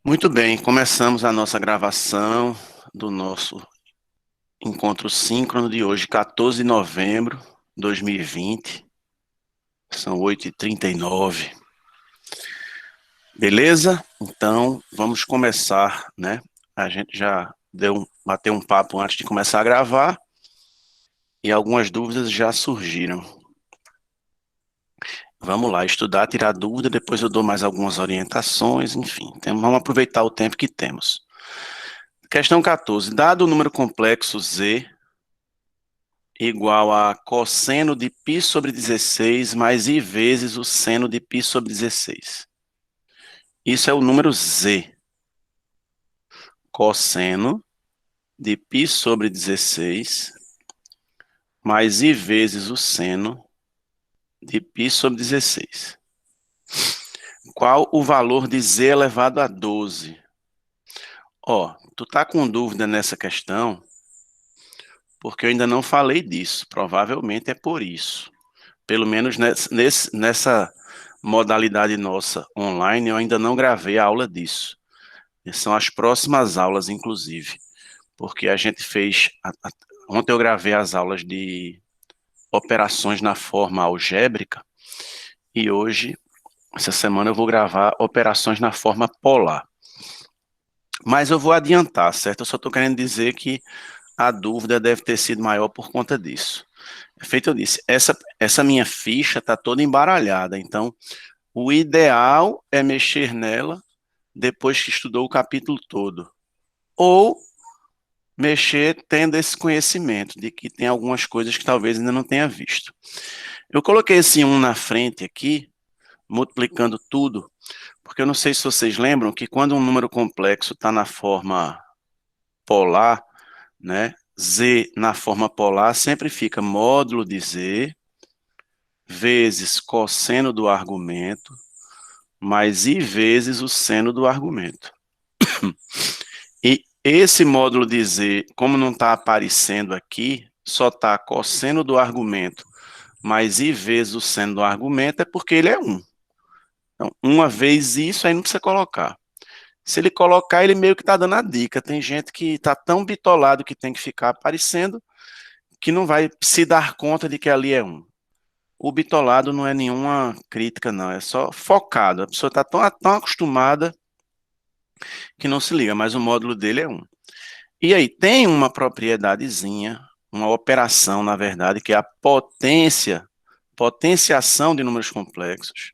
Muito bem, começamos a nossa gravação do nosso encontro síncrono de hoje, 14 de novembro de 2020, são 8h39. Beleza? Então, vamos começar, né? A gente já bateu um papo antes de começar a gravar e algumas dúvidas já surgiram. Vamos lá, estudar, tirar dúvida, depois eu dou mais algumas orientações, enfim, vamos aproveitar o tempo que temos. Questão 14. Dado o número complexo Z igual a cosseno de π sobre 16 mais I vezes o seno de π sobre 16. Isso é o número Z. Cosseno de π sobre 16 mais I vezes o seno de π sobre 16. Qual o valor de Z elevado a 12? Ó, tu tá com dúvida nessa questão, porque eu ainda não falei disso. Provavelmente é por isso. Pelo menos nessa modalidade nossa online, eu ainda não gravei a aula disso. São as próximas aulas, inclusive, porque a gente fez... Ontem eu gravei as aulas de operações na forma algébrica e hoje, essa semana, eu vou gravar operações na forma polar. Mas eu vou adiantar, certo? Eu só estou querendo dizer que a dúvida deve ter sido maior por conta disso. Feito eu disse, essa minha ficha está toda embaralhada, então o ideal é mexer nela depois que estudou o capítulo todo. Ou mexer tendo esse conhecimento de que tem algumas coisas que talvez ainda não tenha visto. Eu coloquei esse 1 na frente aqui, multiplicando tudo, porque eu não sei se vocês lembram que quando um número complexo está na forma polar, né, Z na forma polar sempre fica módulo de Z vezes cosseno do argumento mais I vezes o seno do argumento. E esse módulo de Z, como não está aparecendo aqui, só está cosseno do argumento mais I vezes o seno do argumento, é porque ele é 1. Então, uma vez isso, aí não precisa colocar. Se ele colocar, ele meio que está dando a dica. Tem gente que está tão bitolado que tem que ficar aparecendo, que não vai se dar conta de que ali é 1. O bitolado não é nenhuma crítica, não. É só focado. A pessoa está tão acostumada que não se liga, mas o módulo dele é 1. E aí, tem uma propriedadezinha, uma operação, na verdade, que é a potenciação de números complexos,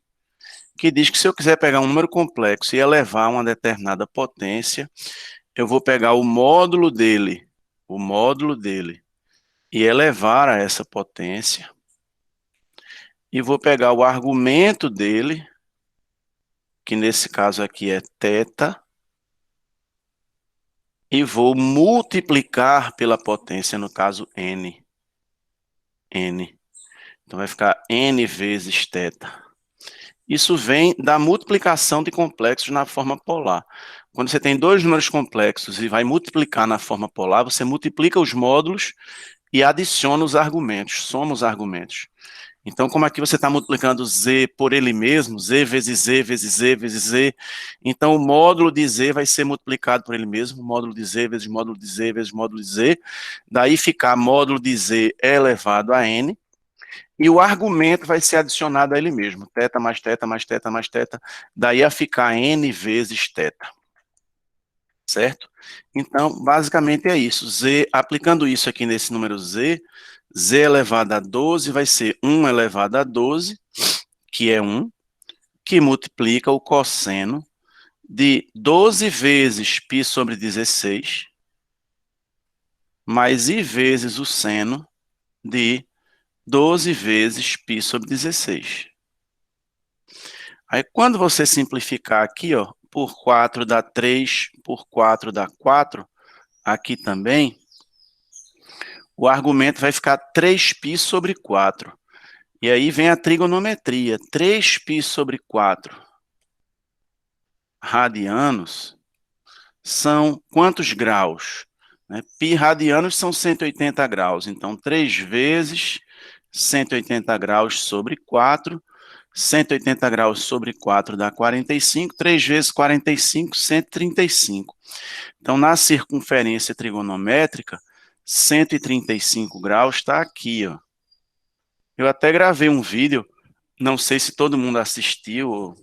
que diz que se eu quiser pegar um número complexo e elevar a uma determinada potência, eu vou pegar o módulo dele, e elevar a essa potência, e vou pegar o argumento dele, que nesse caso aqui é θ, e vou multiplicar pela potência, no caso n. Então vai ficar n vezes θ. Isso vem da multiplicação de complexos na forma polar. Quando você tem dois números complexos e vai multiplicar na forma polar, você multiplica os módulos e adiciona os argumentos, soma os argumentos. Então, como aqui você está multiplicando Z por ele mesmo, Z vezes Z vezes Z vezes Z, então o módulo de Z vai ser multiplicado por ele mesmo, módulo de Z vezes módulo de Z vezes módulo de Z, daí ficar módulo de Z elevado a N, e o argumento vai ser adicionado a ele mesmo, θ mais θ mais θ mais θ, daí a ficar N vezes θ. Certo? Então, basicamente é isso. Z, aplicando isso aqui nesse número Z, Z elevado a 12 vai ser 1 elevado a 12, que é 1, que multiplica o cosseno de 12 vezes π sobre 16, mais I vezes o seno de 12 vezes π sobre 16. Aí, quando você simplificar aqui, ó, por 4 dá 3, por 4 dá 4, aqui também, o argumento vai ficar 3π sobre 4. E aí vem a trigonometria. 3π sobre 4 radianos são quantos graus? Π radianos são 180 graus. Então, 3 vezes 180 graus sobre 4 180 graus sobre 4 dá 45, 3 vezes 45, 135. Então, na circunferência trigonométrica, 135 graus está aqui, ó. Eu até gravei um vídeo, não sei se todo mundo assistiu,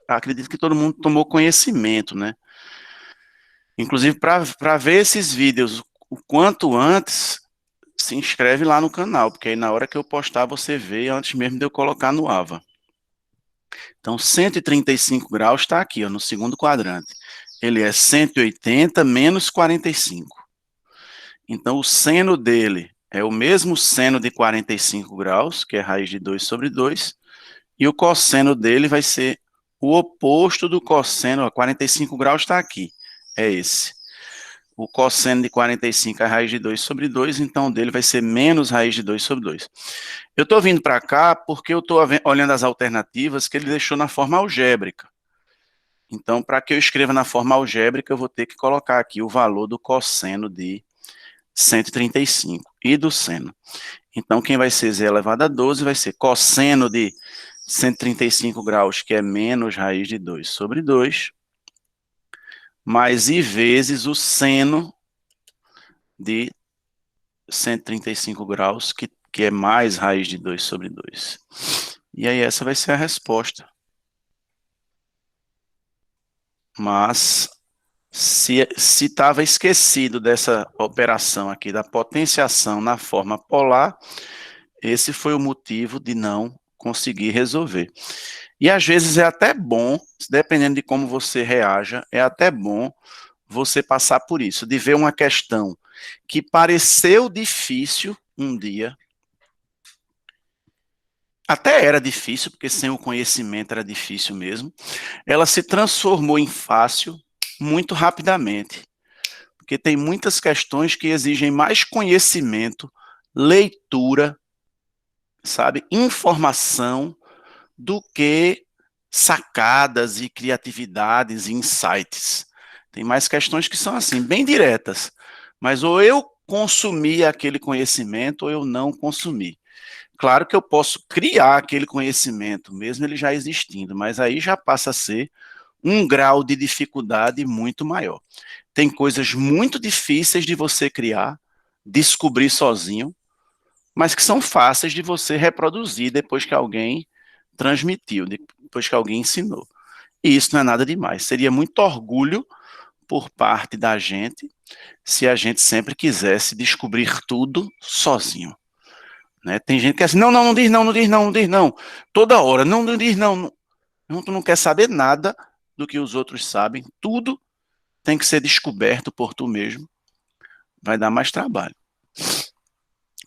acredito que todo mundo tomou conhecimento, né? Inclusive, para ver esses vídeos o quanto antes, se inscreve lá no canal, porque aí na hora que eu postar você vê antes mesmo de eu colocar no AVA. Então, 135 graus está aqui, ó, no segundo quadrante. Ele é 180 menos 45. Então, o seno dele é o mesmo seno de 45 graus, que é raiz de 2 sobre 2, e o cosseno dele vai ser o oposto do cosseno, ó, 45 graus está aqui, é esse. O cosseno de 45 é raiz de 2 sobre 2, então dele vai ser menos raiz de 2 sobre 2. Eu estou vindo para cá porque eu estou olhando as alternativas que ele deixou na forma algébrica. Então, para que eu escreva na forma algébrica, eu vou ter que colocar aqui o valor do cosseno de 135 e do seno. Então, quem vai ser z elevado a 12 vai ser cosseno de 135 graus, que é menos raiz de 2 sobre 2, mais i vezes o seno de 135 graus, que é mais raiz de 2 sobre 2. E aí essa vai ser a resposta. Mas, se estava esquecido dessa operação aqui, da potenciação na forma polar, esse foi o motivo de não conseguir resolver. E às vezes é até bom, dependendo de como você reaja, é até bom você passar por isso, de ver uma questão que pareceu difícil um dia, até era difícil, porque sem o conhecimento era difícil mesmo, ela se transformou em fácil muito rapidamente, porque tem muitas questões que exigem mais conhecimento, leitura, sabe, informação, do que sacadas e criatividades e insights. Tem mais questões que são assim, bem diretas, mas ou eu consumi aquele conhecimento ou eu não consumi. Claro que eu posso criar aquele conhecimento, mesmo ele já existindo, mas aí já passa a ser um grau de dificuldade muito maior. Tem coisas muito difíceis de você criar, descobrir sozinho, mas que são fáceis de você reproduzir depois que alguém transmitiu, depois que alguém ensinou. E isso não é nada demais. Seria muito orgulho por parte da gente se a gente sempre quisesse descobrir tudo sozinho. Né? Tem gente que é assim, não, não, não diz não, não diz não, não diz não. Toda hora, não, não diz não. Não, tu não quer saber nada do que os outros sabem. Tudo tem que ser descoberto por tu mesmo. Vai dar mais trabalho.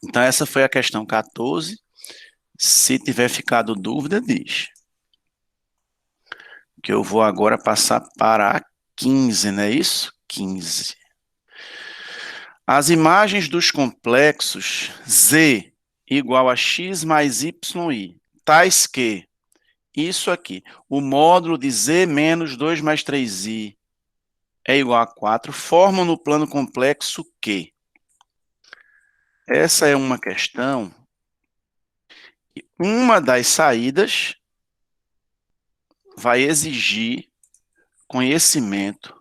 Então essa foi a questão 14. Se tiver ficado dúvida, diz. Que eu vou agora passar para a 15, não é isso? 15. As imagens dos complexos Z igual a x mais yi, tais que isso aqui, o módulo de Z menos 2 mais 3i é igual a 4, formam no plano complexo Q. Essa é uma questão, uma das saídas vai exigir conhecimento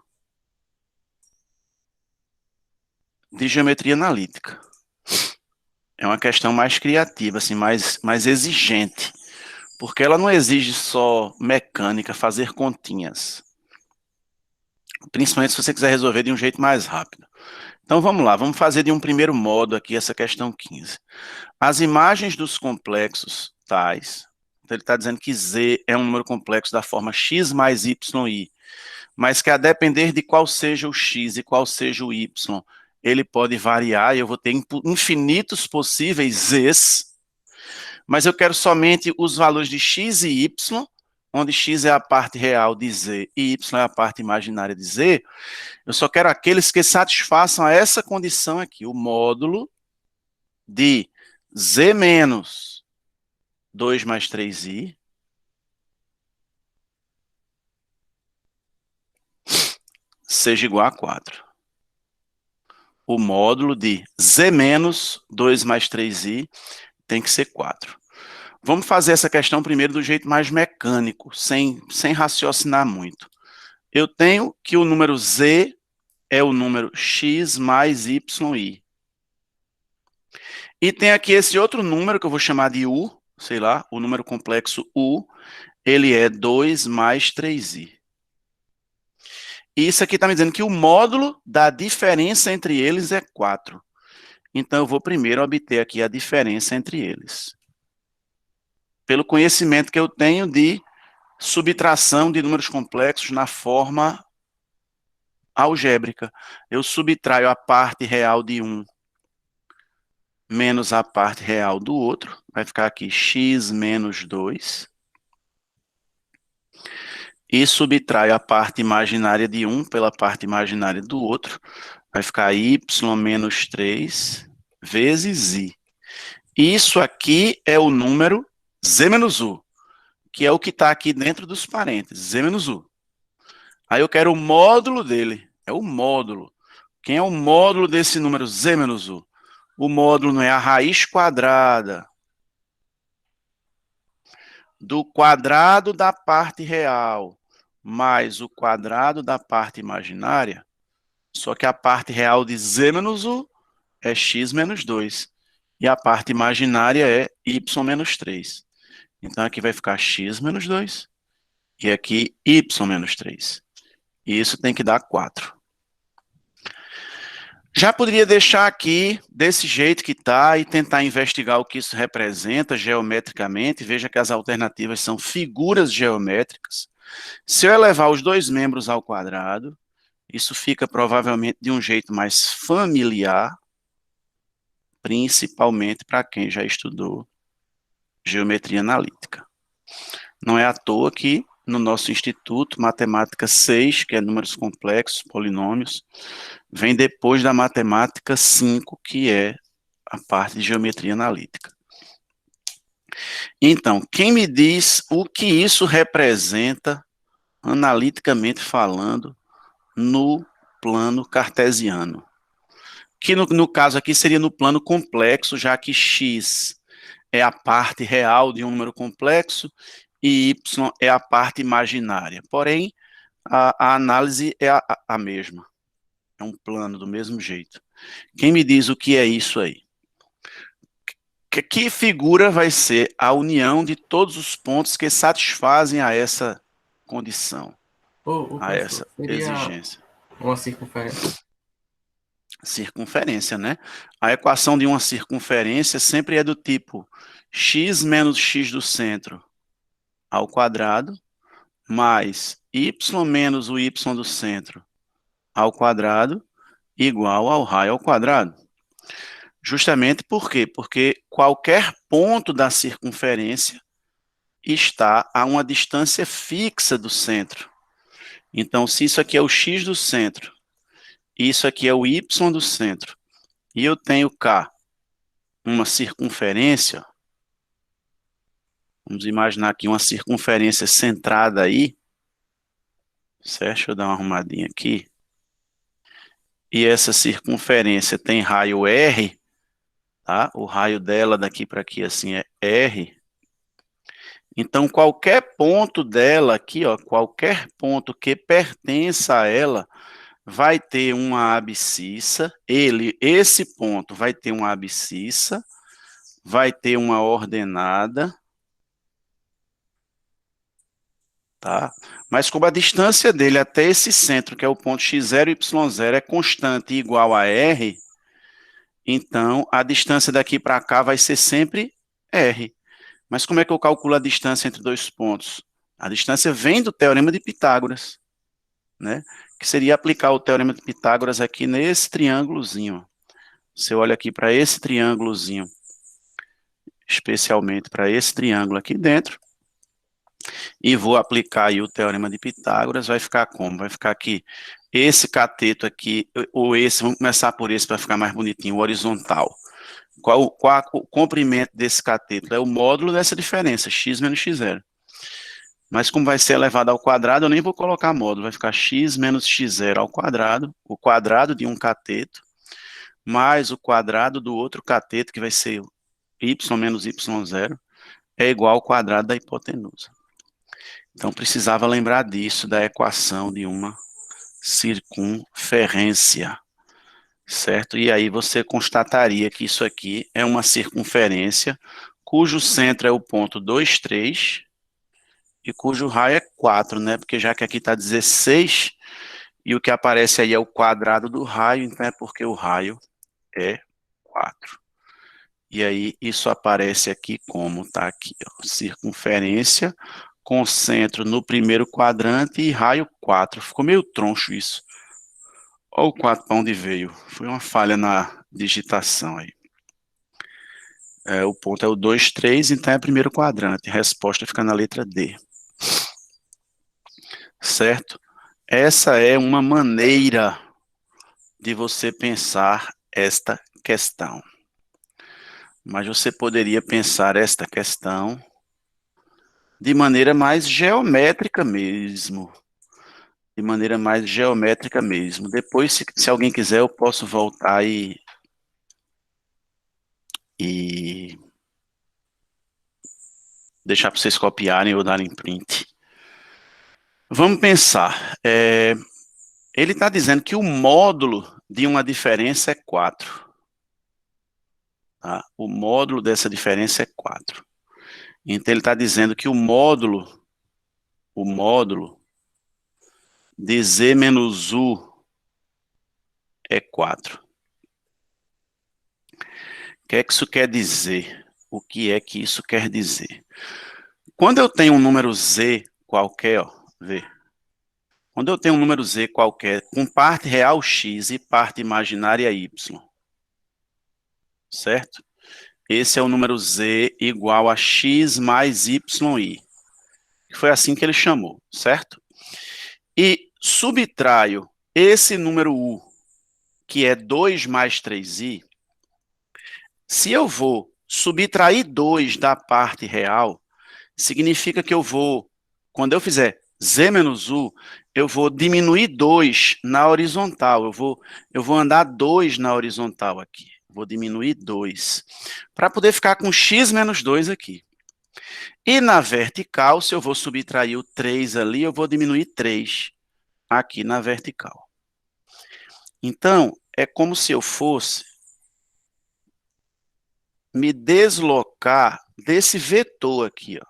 de geometria analítica. É uma questão mais criativa, assim, mais exigente, porque ela não exige só mecânica, fazer continhas, principalmente se você quiser resolver de um jeito mais rápido. Então vamos lá, vamos fazer de um primeiro modo aqui essa questão 15. As imagens dos complexos tais, então ele está dizendo que Z é um número complexo da forma x mais yi, mas que a depender de qual seja o x e qual seja o y, ele pode variar e eu vou ter infinitos possíveis z's, mas eu quero somente os valores de x e y, onde x é a parte real de z e y é a parte imaginária de z, eu só quero aqueles que satisfaçam a essa condição aqui, o módulo de z menos 2 mais 3i seja igual a 4. O módulo de z menos 2 mais 3i tem que ser 4. Vamos fazer essa questão primeiro do jeito mais mecânico, sem raciocinar muito. Eu tenho que o número z é o número x mais yi. E tem aqui esse outro número que eu vou chamar de u, sei lá, o número complexo u, ele é 2 mais 3i. E isso aqui está me dizendo que o módulo da diferença entre eles é 4. Então, eu vou primeiro obter aqui a diferença entre eles. Pelo conhecimento que eu tenho de subtração de números complexos na forma algébrica. Eu subtraio a parte real de um menos a parte real do outro. Vai ficar aqui x menos 2. E subtraio a parte imaginária de um pela parte imaginária do outro. Vai ficar y menos 3 vezes i. Isso aqui é o número z menos u, que é o que está aqui dentro dos parênteses, z menos u. Aí eu quero o módulo dele, é o módulo. Quem é o módulo desse número z menos u? O módulo não é a raiz quadrada do quadrado da parte real mais o quadrado da parte imaginária, só que a parte real de z menos u é x menos 2. E a parte imaginária é y menos 3. Então, aqui vai ficar x menos 2 e aqui y menos 3. E isso tem que dar 4. Já poderia deixar aqui desse jeito que está e tentar investigar o que isso representa geometricamente. Veja que as alternativas são figuras geométricas. Se eu elevar os dois membros ao quadrado, isso fica provavelmente de um jeito mais familiar, principalmente para quem já estudou geometria analítica. Não é à toa que no nosso instituto, matemática 6, que é números complexos, polinômios, vem depois da matemática 5, que é a parte de geometria analítica. Então, quem me diz o que isso representa, analiticamente falando, no plano cartesiano? Que no caso aqui seria no plano complexo, já que x é a parte real de um número complexo e y é a parte imaginária. Porém, a análise é a mesma. É um plano do mesmo jeito. Quem me diz o que é isso aí? Que figura vai ser a união de todos os pontos que satisfazem a essa condição, a essa exigência? Uma circunferência. Circunferência, né? A equação de uma circunferência sempre é do tipo x menos x do centro ao quadrado, mais y menos o y do centro ao quadrado, igual ao raio ao quadrado. Justamente por quê? Porque qualquer ponto da circunferência está a uma distância fixa do centro. Então, se isso aqui é o x do centro, isso aqui é o y do centro, e eu tenho cá uma circunferência, vamos imaginar aqui uma circunferência centrada aí, certo? Deixa eu dar uma arrumadinha aqui. E essa circunferência tem raio R, tá? O raio dela daqui para aqui assim é R. Então, qualquer ponto dela aqui, ó, qualquer ponto que pertença a ela, vai ter uma abscissa. Esse ponto vai ter uma abscissa, vai ter uma ordenada, tá? Mas como a distância dele até esse centro, que é o ponto x0 e y0, é constante e igual a r, então a distância daqui para cá vai ser sempre r. Mas como é que eu calculo a distância entre dois pontos? A distância vem do teorema de Pitágoras, né? Que seria aplicar o teorema de Pitágoras aqui nesse triângulozinho. Você olha aqui para esse triângulozinho, especialmente para esse triângulo aqui dentro, e vou aplicar aí o teorema de Pitágoras, vai ficar como? Vai ficar aqui, esse cateto aqui, ou esse, vamos começar por esse para ficar mais bonitinho, o horizontal. Qual o comprimento desse cateto? É o módulo dessa diferença, x menos x0. Mas como vai ser elevado ao quadrado, eu nem vou colocar módulo, vai ficar x menos x0 ao quadrado, o quadrado de um cateto, mais o quadrado do outro cateto, que vai ser y menos y0, é igual ao quadrado da hipotenusa. Então, precisava lembrar disso, da equação de uma circunferência, certo? E aí você constataria que isso aqui é uma circunferência cujo centro é o ponto 2, 3 e cujo raio é 4, né? Porque já que aqui está 16 e o que aparece aí é o quadrado do raio, então é porque o raio é 4. E aí isso aparece aqui como está aqui, ó, circunferência com centro no primeiro quadrante e raio 4. Ficou meio troncho isso. Olha o 4 para onde veio. Foi uma falha na digitação aí. O ponto é o 2, 3, então é o primeiro quadrante. A resposta fica na letra D. Certo? Essa é uma maneira de você pensar esta questão. Mas você poderia pensar esta questão de maneira mais geométrica mesmo. De maneira mais geométrica mesmo. Depois, se alguém quiser, eu posso voltar e deixar para vocês copiarem ou darem print. Vamos pensar. Ele está dizendo que o módulo de uma diferença é 4. Tá? O módulo dessa diferença é 4. Então, ele está dizendo que o módulo de z menos u é 4. O que é que isso quer dizer? O que é que isso quer dizer? Quando eu tenho um número z qualquer, ó, vê. Quando eu tenho um número z qualquer com parte real x e parte imaginária y, certo? Esse é o número z igual a x mais yi. Foi assim que ele chamou, certo? E subtraio esse número u, que é 2 mais 3i. Se eu vou subtrair 2 da parte real, significa que eu vou, quando eu fizer z menos u, eu vou diminuir 2 na horizontal. Eu vou andar 2 na horizontal aqui. Vou diminuir 2. Para poder ficar com x menos 2 aqui. E na vertical, se eu vou subtrair o 3 ali, eu vou diminuir 3 aqui na vertical. Então, é como se eu fosse me deslocar desse vetor aqui, ó.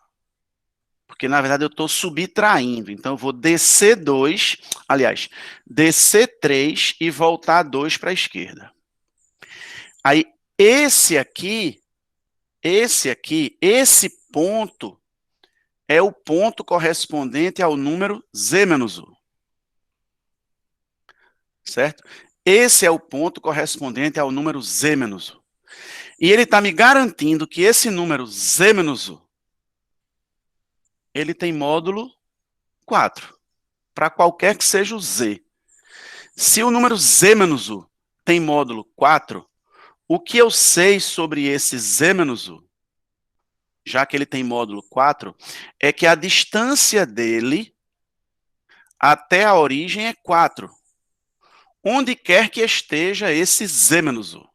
Porque, na verdade, eu estou subtraindo. Então, eu vou descer 2, aliás, descer 3 e voltar 2 para a esquerda. Aí, esse ponto é o ponto correspondente ao número z menos u. Certo? Esse é o ponto correspondente ao número z menos u. E ele está me garantindo que esse número z menos u, ele tem módulo 4, para qualquer que seja o z. Se o número z menos u tem módulo 4, o que eu sei sobre esse z menos u, já que ele tem módulo 4, é que a distância dele até a origem é 4. Onde quer que esteja esse z menos u.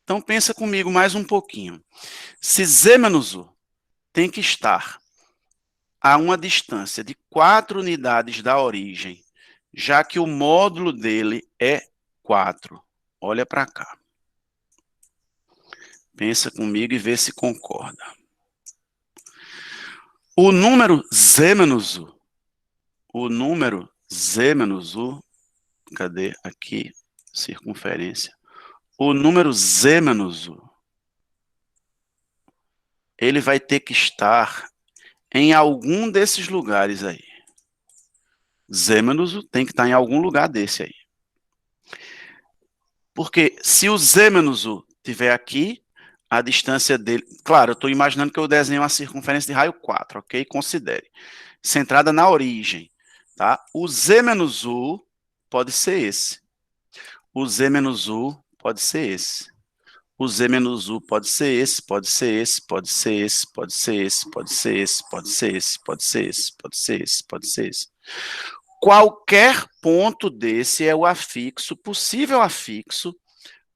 Então, pensa comigo mais um pouquinho. Se z menos u tem que estar a uma distância de 4 unidades da origem, já que o módulo dele é 4. Olha para cá. Pensa comigo e vê se concorda. O número z menos u, cadê aqui? Circunferência. O número z menos u, ele vai ter que estar em algum desses lugares aí. Z menos u tem que estar em algum lugar desse aí. Porque se o z menos u estiver aqui, a distância dele... Claro, eu estou imaginando que eu desenho uma circunferência de raio 4, ok? Considere. Centrada na origem, tá? O z menos u pode ser esse. O z menos u pode ser esse. O z menos u pode ser esse, pode ser esse, pode ser esse, pode ser esse, pode ser esse, pode ser esse, pode ser esse, pode ser esse, pode ser esse. Qualquer ponto desse é o afixo, possível afixo,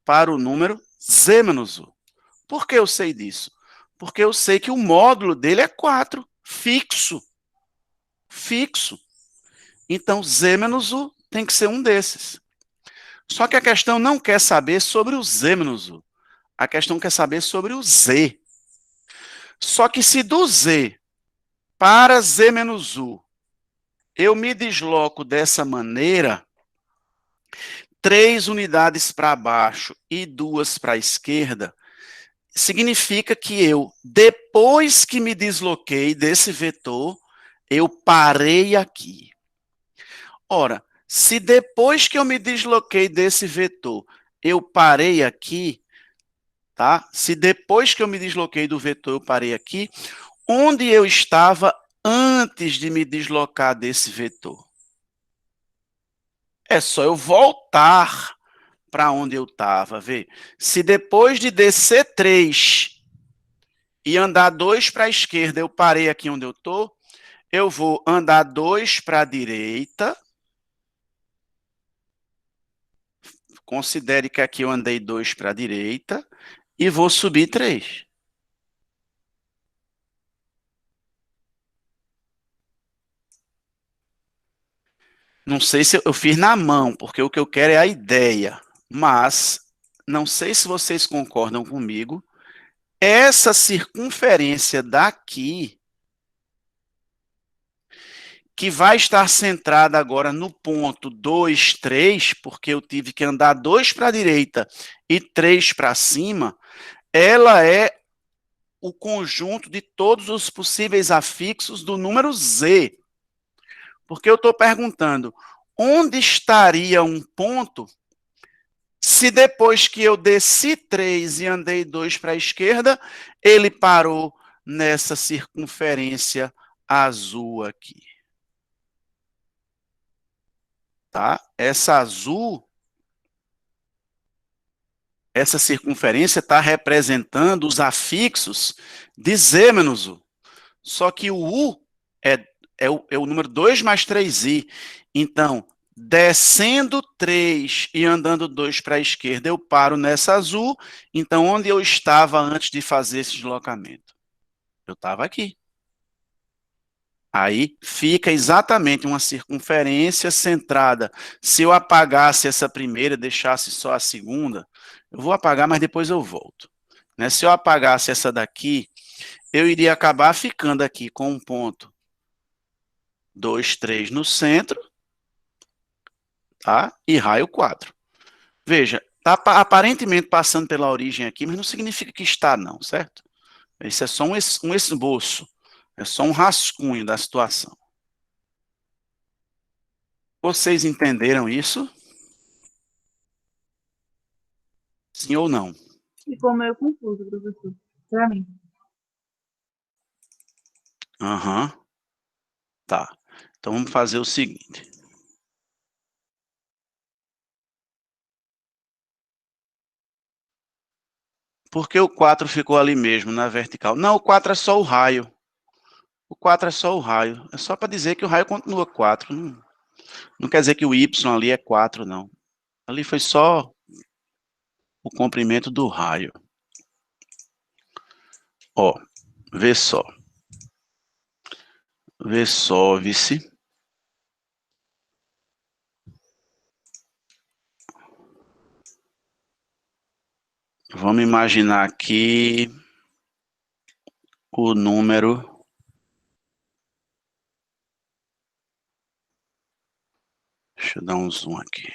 para o número z menos u. Por que eu sei disso? Porque eu sei que o módulo dele é 4, fixo. Fixo. Então, Z menos U tem que ser um desses. Só que a questão não quer saber sobre o Z menos U. A questão quer saber sobre o Z. Só que se do Z para Z menos U eu me desloco dessa maneira, 3 unidades para baixo e 2 para a esquerda, significa que eu, depois que me desloquei desse vetor, eu parei aqui. Ora, se depois que eu me desloquei desse vetor, eu parei aqui, tá? Se depois que eu me desloquei do vetor, eu parei aqui, onde eu estava antes de me deslocar desse vetor? É só eu voltar para onde eu estava, vê? Se depois de descer 3 e andar 2 para a esquerda, eu parei aqui onde eu estou, eu vou andar 2 para a direita. Considere que aqui eu andei 2 para a direita e vou subir 3. Não sei se eu fiz na mão, porque o que eu quero é a ideia. Mas, não sei se vocês concordam comigo, essa circunferência daqui, que vai estar centrada agora no ponto 2, 3, porque eu tive que andar 2 para a direita e 3 para cima, ela é o conjunto de todos os possíveis afixos do número Z. Porque eu estou perguntando, onde estaria um ponto se depois que eu desci 3 e andei 2 para a esquerda, ele parou nessa circunferência azul aqui? Tá? Essa azul, essa circunferência está representando os afixos de Z menos U. Só que o U é o número 2 mais 3i. Então, descendo 3 e andando 2 para a esquerda, eu paro nessa azul. Então, onde eu estava antes de fazer esse deslocamento? Eu estava aqui. Aí fica exatamente uma circunferência centrada. Se eu apagasse essa primeira, deixasse só a segunda, eu vou apagar, mas depois eu volto. Né? Se eu apagasse essa daqui, eu iria acabar ficando aqui com um ponto 2, 3 no centro, tá? E raio 4. Veja, está aparentemente passando pela origem aqui, mas não significa que está, não, certo? Isso é só um esboço, é só um rascunho da situação. Vocês entenderam isso? Sim ou não? Ficou meio confuso, professor, para mim. Aham, tá. Então vamos fazer o seguinte. Por que o 4 ficou ali mesmo, na vertical? Não, o 4 é só o raio. O 4 é só o raio. É só para dizer que o raio continua 4. Não quer dizer que o Y ali é 4, não. Ali foi só o comprimento do raio. Ó, vê só. Vê só, vice. Vamos imaginar aqui o número. Deixa eu dar um zoom aqui.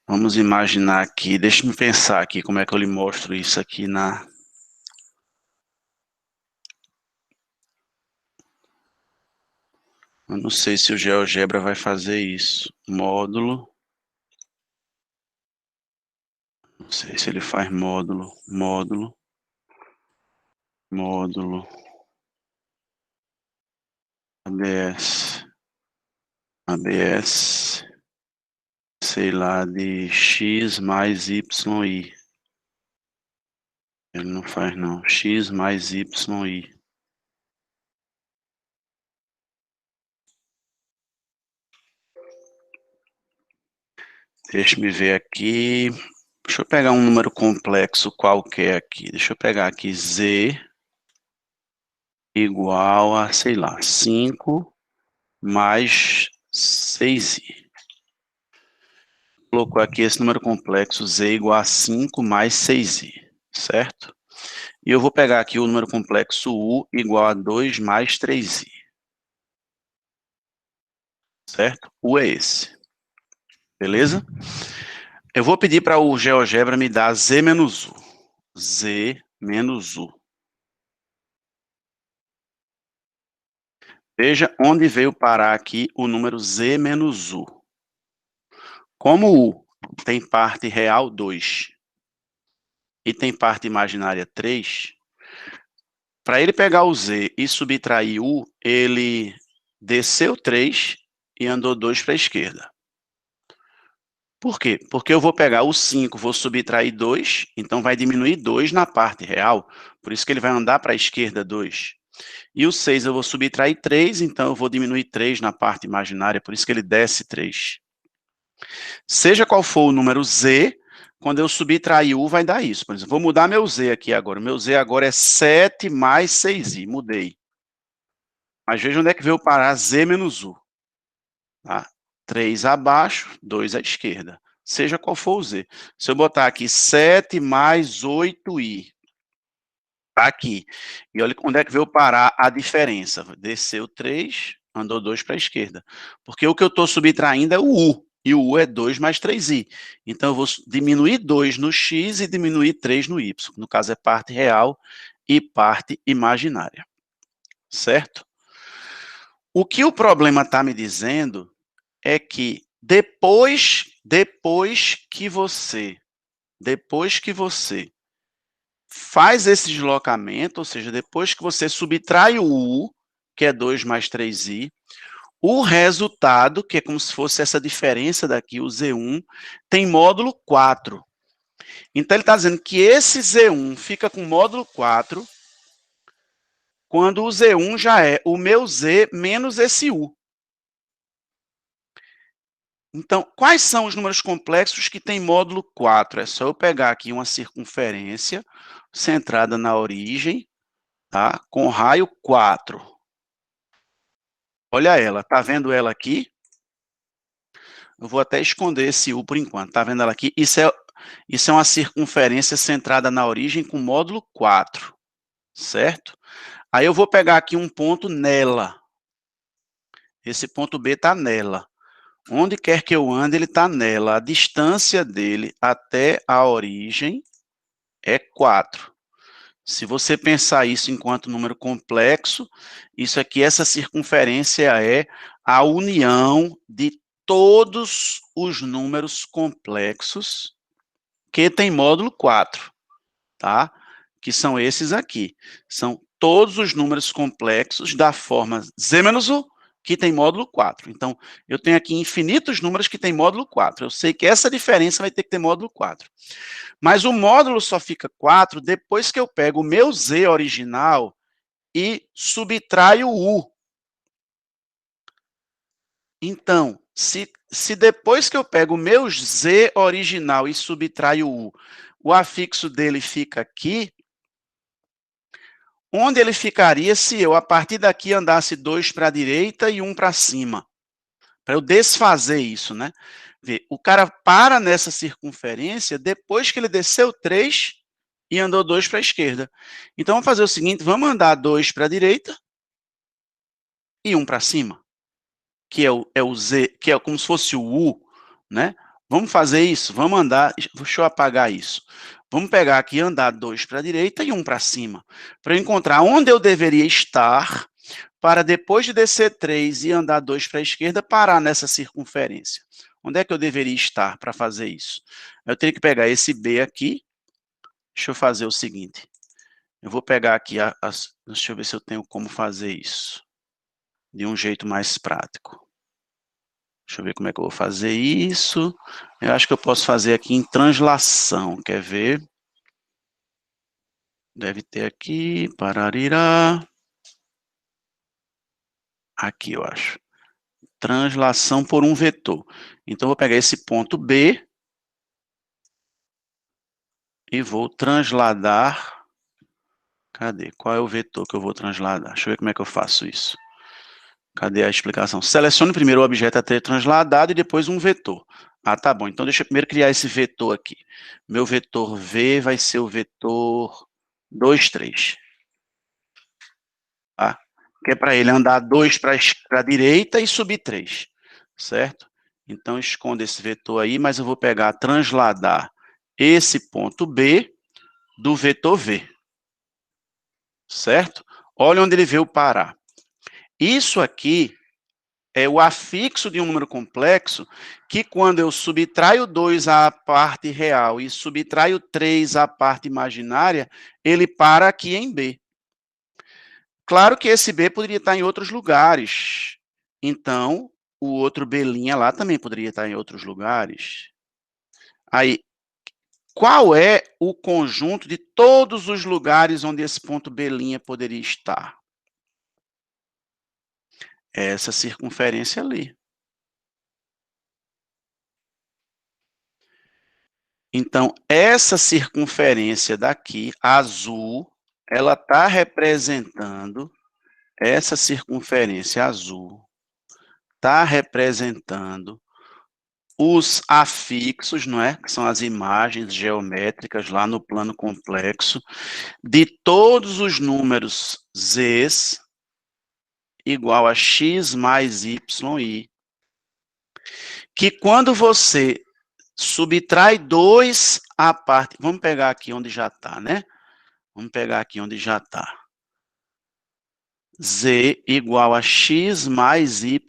Vamos imaginar aqui, deixa eu pensar aqui como é que eu lhe mostro isso aqui na... Eu não sei se o GeoGebra vai fazer isso. Módulo. Não sei se ele faz módulo, módulo, módulo, ABS, ABS, sei lá, de X mais YI. Ele não faz não, X mais YI. Deixa-me ver aqui. Deixa eu pegar um número complexo qualquer aqui. Deixa eu pegar aqui Z igual a, sei lá, 5 mais 6i. Colocou aqui esse número complexo Z igual a 5 mais 6i, certo? E eu vou pegar aqui o número complexo U igual a 2 mais 3i. Certo? U é esse. Beleza? Eu vou pedir para o GeoGebra me dar Z menos U. Z menos U. Veja onde veio parar aqui o número Z menos U. Como U tem parte real 2 e tem parte imaginária 3, para ele pegar o Z e subtrair U, ele desceu 3 e andou 2 para a esquerda. Por quê? Porque eu vou pegar o 5, vou subtrair 2, então vai diminuir 2 na parte real, por isso que ele vai andar para a esquerda 2. E o 6 eu vou subtrair 3, então eu vou diminuir 3 na parte imaginária, por isso que ele desce 3. Seja qual for o número Z, quando eu subtrair U vai dar isso. Por exemplo, vou mudar meu Z aqui agora. O meu Z agora é 7 mais 6i, mudei. Mas veja onde é que veio parar Z menos U. Tá? 3 abaixo, 2 à esquerda. Seja qual for o Z. Se eu botar aqui 7 mais 8i, tá aqui. E olha onde é que veio parar a diferença. Desceu 3, andou 2 para a esquerda. Porque o que eu estou subtraindo é o U. E o U é 2 mais 3i. Então, eu vou diminuir 2 no x e diminuir 3 no y. No caso, é parte real e parte imaginária. Certo? O que o problema está me dizendo é que depois que você faz esse deslocamento, ou seja, depois que você subtrai o U, que é 2 mais 3i, o resultado, que é como se fosse essa diferença daqui, o Z1, tem módulo 4. Então, ele está dizendo que esse Z1 fica com módulo 4, quando o Z1 já é o meu Z menos esse U. Então, quais são os números complexos que têm módulo 4? É só eu pegar aqui uma circunferência centrada na origem, tá? Com raio 4. Olha ela, tá vendo ela aqui? Eu vou até esconder esse U por enquanto, tá vendo ela aqui? Isso é uma circunferência centrada na origem com módulo 4, certo? Aí eu vou pegar aqui um ponto nela. Esse ponto B está nela. Onde quer que eu ande, ele está nela. A distância dele até a origem é 4. Se você pensar isso enquanto número complexo, isso aqui, essa circunferência é a união de todos os números complexos que tem módulo 4, tá? Que são esses aqui. São todos os números complexos da forma Z menos U, que tem módulo 4. Então, eu tenho aqui infinitos números que têm módulo 4. Eu sei que essa diferença vai ter que ter módulo 4. Mas o módulo só fica 4 depois que eu pego o meu Z original e subtraio o U. Então, se depois que eu pego o meu Z original e subtraio o U, o afixo dele fica aqui, onde ele ficaria se eu, a partir daqui, andasse 2 para a direita e 1 para cima? Para eu desfazer isso, né? Vê, o cara para nessa circunferência depois que ele desceu 3 e andou 2 para a esquerda. Então, vamos fazer o seguinte, vamos andar 2 para a direita e 1 para cima, que é o Z, que é como se fosse o U, né? Vamos fazer isso, vamos andar, deixa eu apagar isso. Vamos pegar aqui e andar 2 para a direita e 1 para cima, para eu encontrar onde eu deveria estar para depois de descer 3 e andar 2 para a esquerda, parar nessa circunferência. Onde é que eu deveria estar para fazer isso? Eu teria que pegar esse B aqui. Deixa eu fazer o seguinte. Eu vou pegar aqui, deixa eu ver se eu tenho como fazer isso de um jeito mais prático. Deixa eu ver como é que eu vou fazer isso. Eu acho que eu posso fazer aqui em translação. Quer ver? Deve ter aqui, pararirá. Aqui, eu acho. Translação por um vetor. Então, eu vou pegar esse ponto B e vou transladar. Cadê? Qual é o vetor que eu vou transladar? Deixa eu ver como é que eu faço isso. Cadê a explicação? Selecione primeiro o objeto a ser transladado e depois um vetor. Ah, tá bom. Então, deixa eu primeiro criar esse vetor aqui. Meu vetor V vai ser o vetor 2, 3. Tá? Que é para ele andar 2 para a direita e subir 3. Certo? Então, esconda esse vetor aí, mas eu vou pegar, transladar esse ponto B do vetor V. Certo? Olha onde ele veio parar. Isso aqui é o afixo de um número complexo que, quando eu subtraio 2 à parte real e subtraio 3 à parte imaginária, ele para aqui em B. Claro que esse B poderia estar em outros lugares. Então, o outro B' lá também poderia estar em outros lugares. Aí, qual é o conjunto de todos os lugares onde esse ponto B' poderia estar? Essa circunferência ali. Então, essa circunferência daqui, azul, ela está representando, essa circunferência azul está representando os afixos, não é? Que são as imagens geométricas lá no plano complexo, de todos os números z's igual a x mais yi, que quando você subtrai 2 à parte, vamos pegar aqui onde já está, né? Vamos pegar aqui onde já está. Z igual a x mais yi.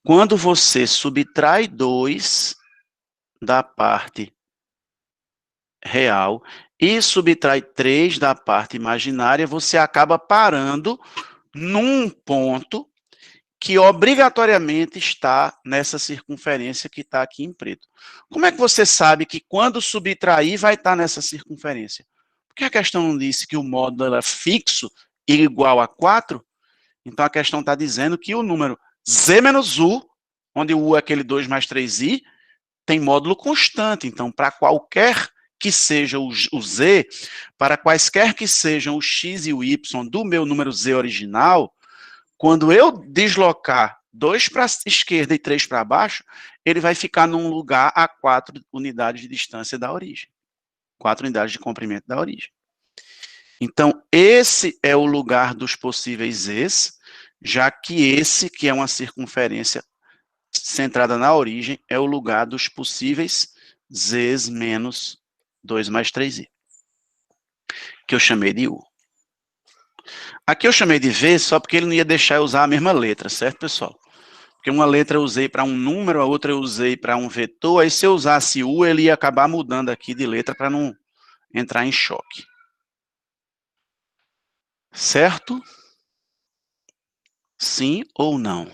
Quando você subtrai 2 da parte real e subtrai 3 da parte imaginária, você acaba parando num ponto que obrigatoriamente está nessa circunferência que está aqui em preto. Como é que você sabe que quando subtrair vai estar nessa circunferência? Porque a questão não disse que o módulo é fixo e igual a 4? Então a questão está dizendo que o número z menos u, onde o u é aquele 2 mais 3i, tem módulo constante. Então, para qualquer que seja o z, para quaisquer que sejam o x e o y do meu número z original, quando eu deslocar 2 para a esquerda e 3 para baixo, ele vai ficar num lugar a 4 unidades de distância da origem. 4 unidades de comprimento da origem. Então, esse é o lugar dos possíveis z's, já que esse, que é uma circunferência centrada na origem, é o lugar dos possíveis z's menos 2 mais 3i, que eu chamei de u. Aqui eu chamei de v só porque ele não ia deixar eu usar a mesma letra, certo, pessoal? Porque uma letra eu usei para um número, a outra eu usei para um vetor, aí se eu usasse u, ele ia acabar mudando aqui de letra para não entrar em choque. Certo? Sim ou não?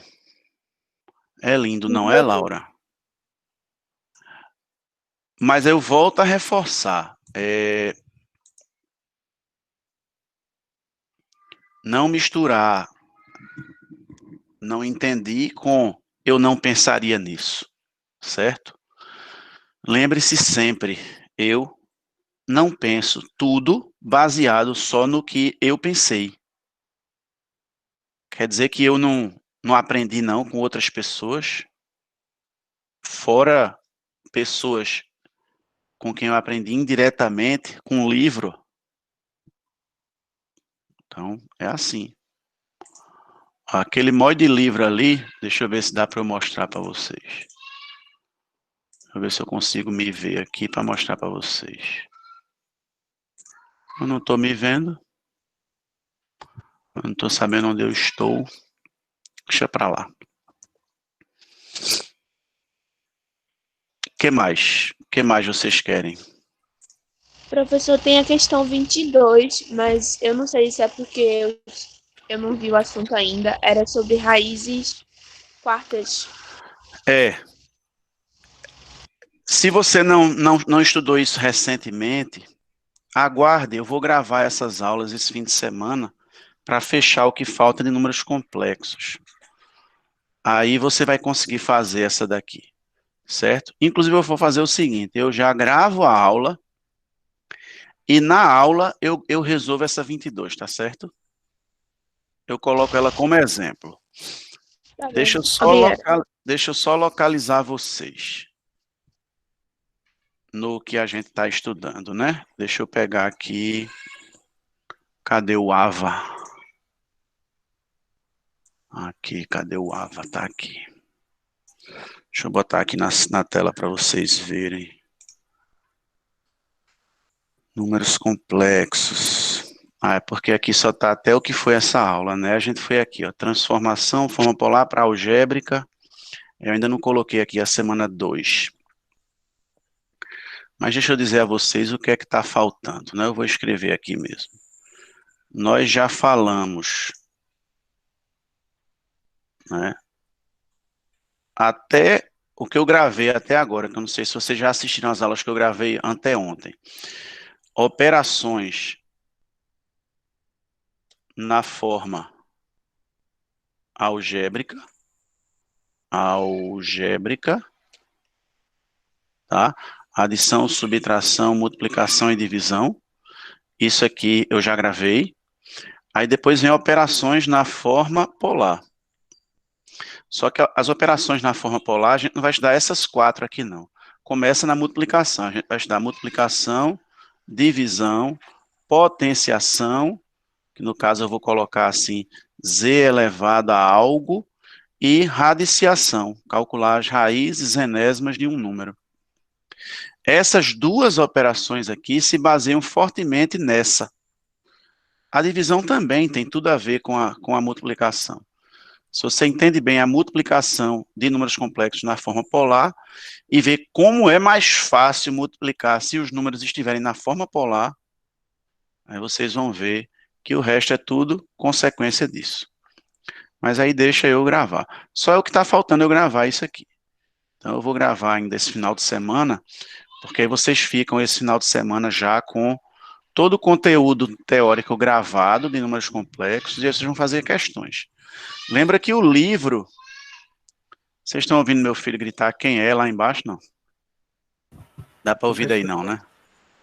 É lindo, não é, Laura? Mas eu volto a reforçar. Não misturar não entendi com eu não pensaria nisso, certo? Lembre-se sempre, eu não penso tudo baseado só no que eu pensei. Quer dizer que eu não aprendi não com outras pessoas, fora pessoas com quem eu aprendi indiretamente, com um livro. Então, é assim. Aquele monte de livro ali, deixa eu ver se dá para eu mostrar para vocês. Deixa eu ver se eu consigo me ver aqui para mostrar para vocês. Eu não estou me vendo. Eu não estou sabendo onde eu estou. Deixa para lá. O que mais? O que mais vocês querem? Professor, tem a questão 22, mas eu não sei se é porque eu não vi o assunto ainda. Era sobre raízes quartas. Se você não estudou isso recentemente, aguarde, eu vou gravar essas aulas esse fim de semana para fechar o que falta de números complexos. Aí você vai conseguir fazer essa daqui, certo? Inclusive eu vou fazer o seguinte, eu já gravo a aula E na aula eu resolvo essa 22, tá certo? Eu coloco ela como exemplo. Tá bom. Deixa eu só localizar vocês no que a gente está estudando, né? Deixa eu pegar aqui. Cadê o AVA? Aqui, cadê o AVA? Tá aqui. Deixa eu botar aqui na tela para vocês verem. Números complexos. É porque aqui só está até o que foi essa aula, né? A gente foi aqui, ó, transformação, forma polar para algébrica. Eu ainda não coloquei aqui a semana 2. Mas deixa eu dizer a vocês o que é que está faltando, né? Eu vou escrever aqui mesmo. Nós já falamos, né? Até o que eu gravei até agora, que eu não sei se vocês já assistiram as aulas que eu gravei anteontem. Operações na forma algébrica, tá? Adição, subtração, multiplicação e divisão. Isso aqui eu já gravei. Aí depois vem operações na forma polar. Só que as operações na forma polar, a gente não vai estudar essas 4 aqui, não. Começa na multiplicação. A gente vai estudar multiplicação, divisão, potenciação, que no caso eu vou colocar assim, z elevado a algo, e radiciação, calcular as raízes enésimas de um número. Essas 2 operações aqui se baseiam fortemente nessa. A divisão também tem tudo a ver com a multiplicação. Se você entende bem a multiplicação de números complexos na forma polar e vê como é mais fácil multiplicar se os números estiverem na forma polar, aí vocês vão ver que o resto é tudo consequência disso. Mas aí deixa eu gravar. Só é o que está faltando eu gravar isso aqui. Então eu vou gravar ainda esse final de semana, porque aí vocês ficam esse final de semana já com todo o conteúdo teórico gravado de números complexos e vocês vão fazer questões. Lembra que o livro... Vocês estão ouvindo meu filho gritar quem é lá embaixo, não? Dá para ouvir daí não, né?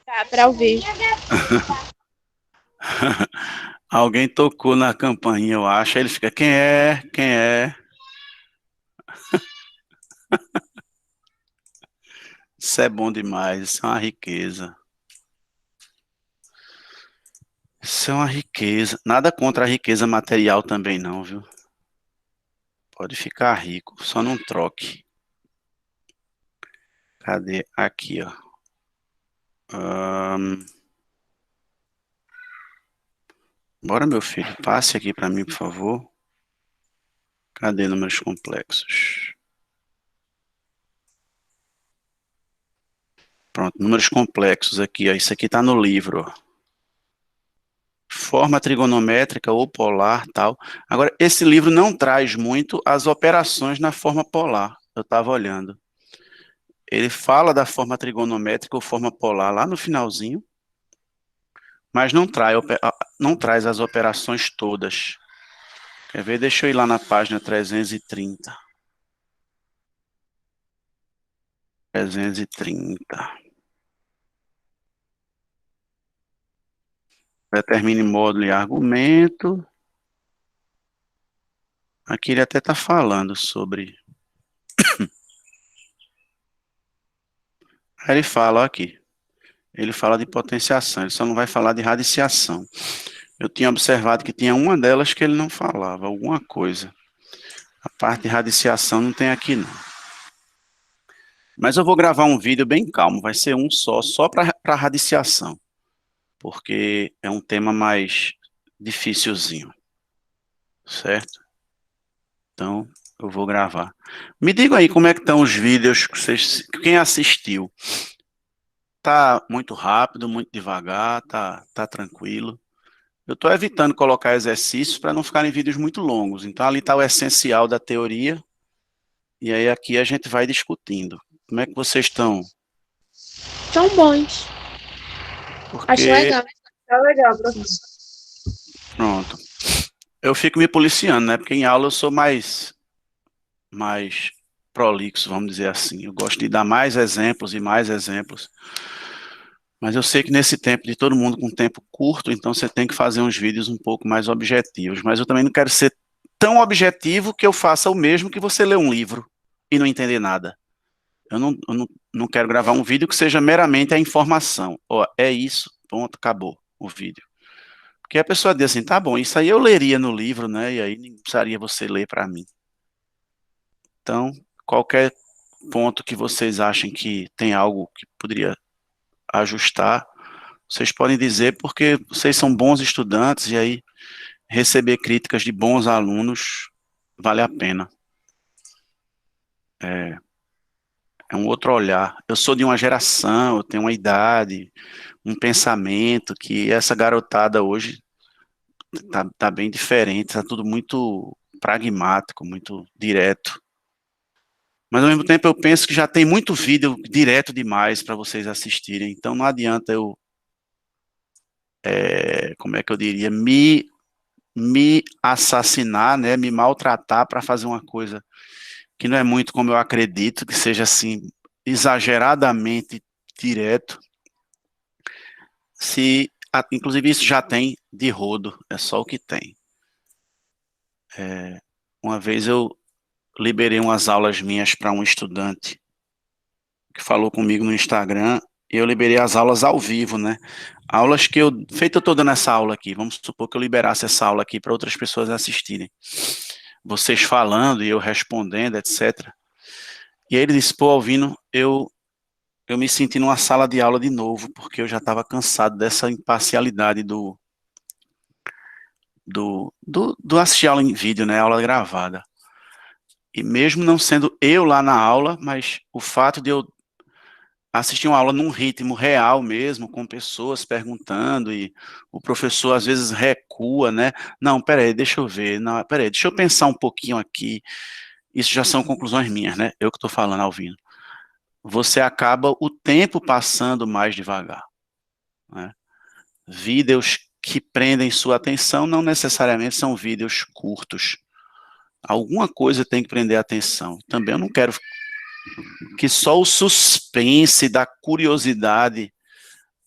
Dá para ouvir. Alguém tocou na campainha, eu acho. Aí ele fica, quem é? Quem é? Isso é bom demais, isso é uma riqueza. Isso é uma riqueza. Nada contra a riqueza material também não, viu? Pode ficar rico, só não troque. Cadê? Aqui, ó. Bora, meu filho, passe aqui para mim, por favor. Cadê números complexos? Pronto, números complexos aqui, ó. Isso aqui está no livro, ó. Forma trigonométrica ou polar, tal. Agora, esse livro não traz muito as operações na forma polar. Eu estava olhando. Ele fala da forma trigonométrica ou forma polar lá no finalzinho, mas não traz as operações todas. Quer ver? Deixa eu ir lá na página 330. 330. Determine módulo e argumento. Aqui ele até está falando sobre... Aí ele fala, ó, aqui. Ele fala de potenciação, ele só não vai falar de radiciação. Eu tinha observado que tinha uma delas que ele não falava, alguma coisa. A parte de radiciação não tem aqui, não. Mas eu vou gravar um vídeo bem calmo, vai ser um só para radiciação. Porque é um tema mais dificilzinho. Certo? Então, eu vou gravar. Me diga aí como é que estão os vídeos que vocês, quem assistiu. Tá muito rápido, muito devagar, tá tranquilo. Eu estou evitando colocar exercícios para não ficarem vídeos muito longos. Então, ali está o essencial da teoria. E aí, aqui a gente vai discutindo. Como é que vocês estão? São bons. Porque... Acho legal. Tá legal, professor. Pronto. Eu fico me policiando, né? Porque em aula eu sou mais prolixo, vamos dizer assim. Eu gosto de dar mais exemplos e mais exemplos. Mas eu sei que nesse tempo de todo mundo com tempo curto, então você tem que fazer uns vídeos um pouco mais objetivos. Mas eu também não quero ser tão objetivo que eu faça o mesmo que você ler um livro e não entender nada. Eu não quero gravar um vídeo que seja meramente a informação. Ó, é isso, ponto, acabou o vídeo. Porque a pessoa diz assim, tá bom, isso aí eu leria no livro, né? E aí não precisaria você ler para mim. Então, qualquer ponto que vocês achem que tem algo que poderia ajustar, vocês podem dizer porque vocês são bons estudantes e aí receber críticas de bons alunos vale a pena. É um outro olhar. Eu sou de uma geração, eu tenho uma idade, um pensamento que essa garotada hoje tá bem diferente, tá tudo muito pragmático, muito direto. Mas ao mesmo tempo eu penso que já tem muito vídeo direto demais para vocês assistirem, então não adianta eu, como é que eu diria, me assassinar, né, me maltratar para fazer uma coisa que não é muito como eu acredito, que seja assim, exageradamente direto, se, inclusive isso já tem de rodo, é só o que tem. Uma vez eu liberei umas aulas minhas para um estudante que falou comigo no Instagram, e eu liberei as aulas ao vivo, né? Aulas que feito eu tô dando essa aula aqui, vamos supor que eu liberasse essa aula aqui para outras pessoas assistirem. Vocês falando e eu respondendo, etc. E aí ele disse, pô, Alvino, eu me senti numa sala de aula de novo, porque eu já estava cansado dessa imparcialidade do assistir aula em vídeo, né? Aula gravada. E mesmo não sendo eu lá na aula, mas o fato de eu assistir uma aula num ritmo real mesmo, com pessoas perguntando, e o professor às vezes recua, né? Não, peraí, deixa eu ver, não, peraí, deixa eu pensar um pouquinho aqui. Isso já são conclusões minhas, né? Eu que estou falando, Alvino. Você acaba o tempo passando mais devagar, né? Vídeos que prendem sua atenção não necessariamente são vídeos curtos. Alguma coisa tem que prender a atenção. Também eu não quero que só o suspense da curiosidade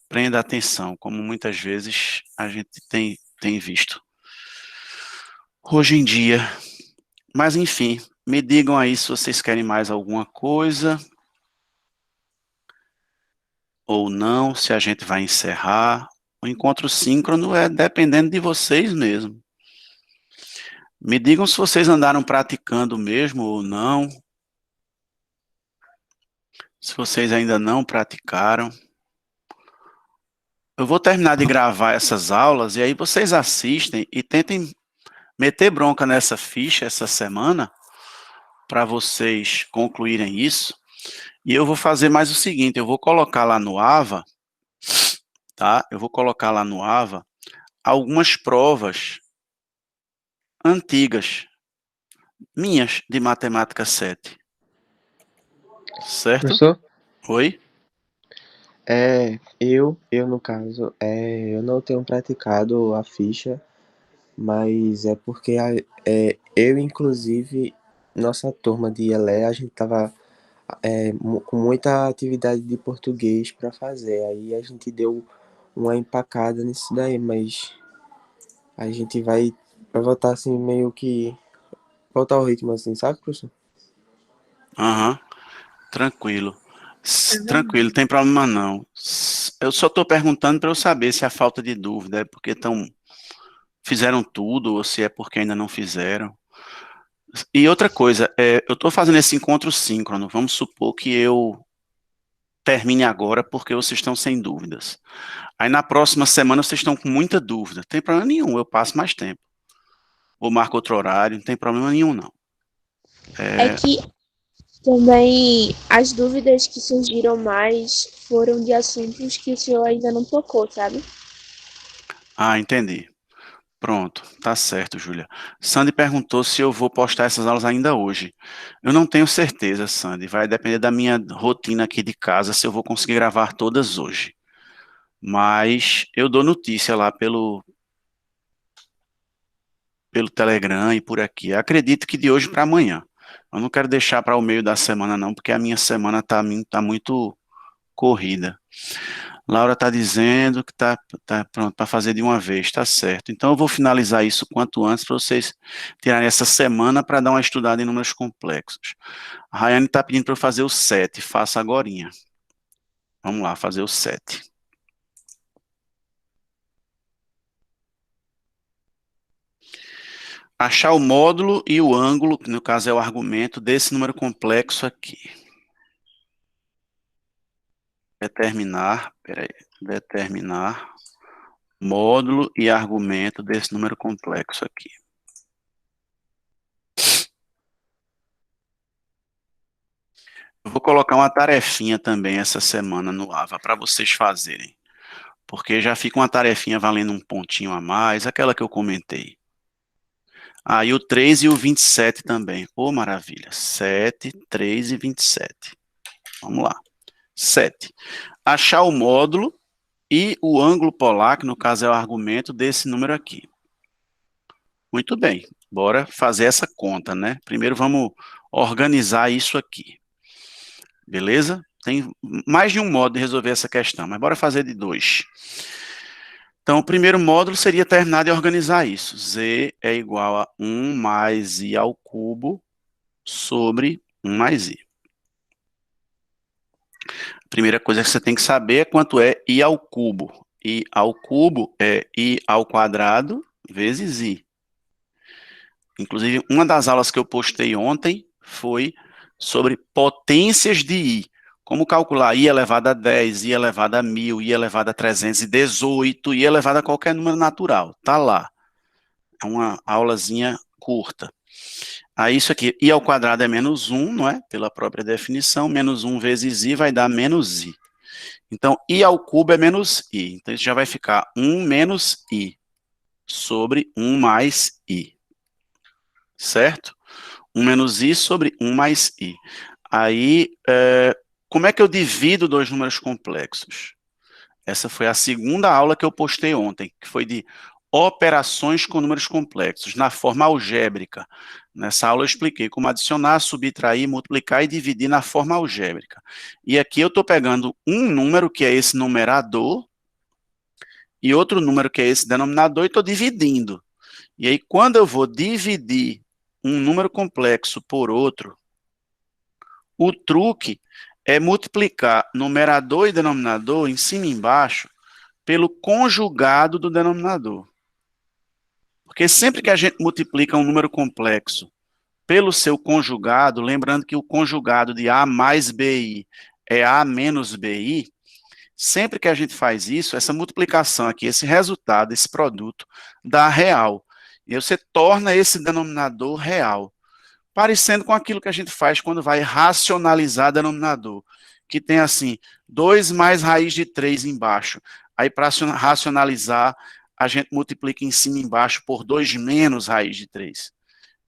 prenda a atenção, como muitas vezes a gente tem visto hoje em dia. Mas enfim, me digam aí se vocês querem mais alguma coisa ou não, se a gente vai encerrar. O encontro síncrono é dependendo de vocês mesmo. Me digam se vocês andaram praticando mesmo ou não. Se vocês ainda não praticaram. Eu vou terminar de gravar essas aulas e aí vocês assistem e tentem meter bronca nessa ficha essa semana para vocês concluírem isso. E eu vou fazer mais o seguinte, eu vou colocar lá no AVA, tá? Eu vou colocar lá no AVA algumas provas antigas, minhas, de matemática 7. Certo? Professor? Oi? Eu no caso, eu não tenho praticado a ficha, mas é porque eu, inclusive, nossa turma de ELE, a gente tava com muita atividade de português para fazer, aí a gente deu uma empacada nisso daí, mas a gente vai voltar assim, meio que voltar ao ritmo assim, sabe, professor? Aham, tranquilo. Tranquilo, tem problema não. Eu só estou perguntando para eu saber se há falta de dúvida é porque fizeram tudo ou se é porque ainda não fizeram. E outra coisa, eu estou fazendo esse encontro síncrono. Vamos supor que eu termine agora porque vocês estão sem dúvidas. Aí na próxima semana vocês estão com muita dúvida. Não tem problema nenhum, eu passo mais tempo. Ou marco outro horário, não tem problema nenhum não. É que também as dúvidas que surgiram mais foram de assuntos que o senhor ainda não tocou, sabe? Ah, entendi. Pronto, tá certo, Júlia. Sandy perguntou se eu vou postar essas aulas ainda hoje. Eu não tenho certeza, Sandy. Vai depender da minha rotina aqui de casa, se eu vou conseguir gravar todas hoje. Mas eu dou notícia lá pelo Telegram e por aqui. Acredito que de hoje para amanhã. Eu não quero deixar para o meio da semana, não, porque a minha semana tá muito corrida. Laura está dizendo que está pronto para fazer de uma vez, está certo. Então, eu vou finalizar isso quanto antes para vocês tirarem essa semana para dar uma estudada em números complexos. A Rayane está pedindo para eu fazer o 7, faça agorinha. Vamos lá, fazer o 7. Achar o módulo e o ângulo, que no caso é o argumento, desse número complexo aqui. Determinar módulo e argumento desse número complexo aqui. Eu vou colocar uma tarefinha também essa semana no AVA para vocês fazerem, porque já fica uma tarefinha valendo um pontinho a mais, aquela que eu comentei. Ah, e o 3 e o 27 também. Oh, maravilha. 7, 3 e 27. Vamos lá. 7. Achar o módulo e o ângulo polar, que no caso é o argumento desse número aqui. Muito bem. Bora fazer essa conta, né? Primeiro vamos organizar isso aqui. Beleza? Tem mais de um modo de resolver essa questão, mas bora fazer de 2. Então, o primeiro módulo seria terminar de organizar isso. Z é igual a 1 mais I ao cubo sobre 1 mais I. A primeira coisa que você tem que saber é quanto é I ao cubo. I ao cubo é I ao quadrado vezes I. Inclusive, uma das aulas que eu postei ontem foi sobre potências de I. Como calcular I elevado a 10, I elevado a 1000, I elevado a 318, I elevado a qualquer número natural. Tá lá. É uma aulazinha curta. Aí isso aqui, I ao quadrado é menos 1, não é? Pela própria definição, menos 1 vezes I vai dar menos I. Então, I ao cubo é menos I. Então, isso já vai ficar 1 menos I sobre 1 mais I. Certo? 1 menos I sobre 1 mais I. Aí, como é que eu divido dois números complexos? Essa foi a segunda aula que eu postei ontem, que foi de operações com números complexos, na forma algébrica. Nessa aula eu expliquei como adicionar, subtrair, multiplicar e dividir na forma algébrica. E aqui eu estou pegando um número, que é esse numerador, e outro número, que é esse denominador, e estou dividindo. E aí, quando eu vou dividir um número complexo por outro, o truque é multiplicar numerador e denominador em cima e embaixo pelo conjugado do denominador. Porque sempre que a gente multiplica um número complexo pelo seu conjugado, lembrando que o conjugado de A mais BI é A menos BI, sempre que a gente faz isso, essa multiplicação aqui, esse resultado, esse produto, dá real. E você torna esse denominador real. Parecendo com aquilo que a gente faz quando vai racionalizar denominador, que tem assim, 2 mais raiz de 3 embaixo. Aí, para racionalizar, a gente multiplica em cima e embaixo por 2 menos raiz de 3.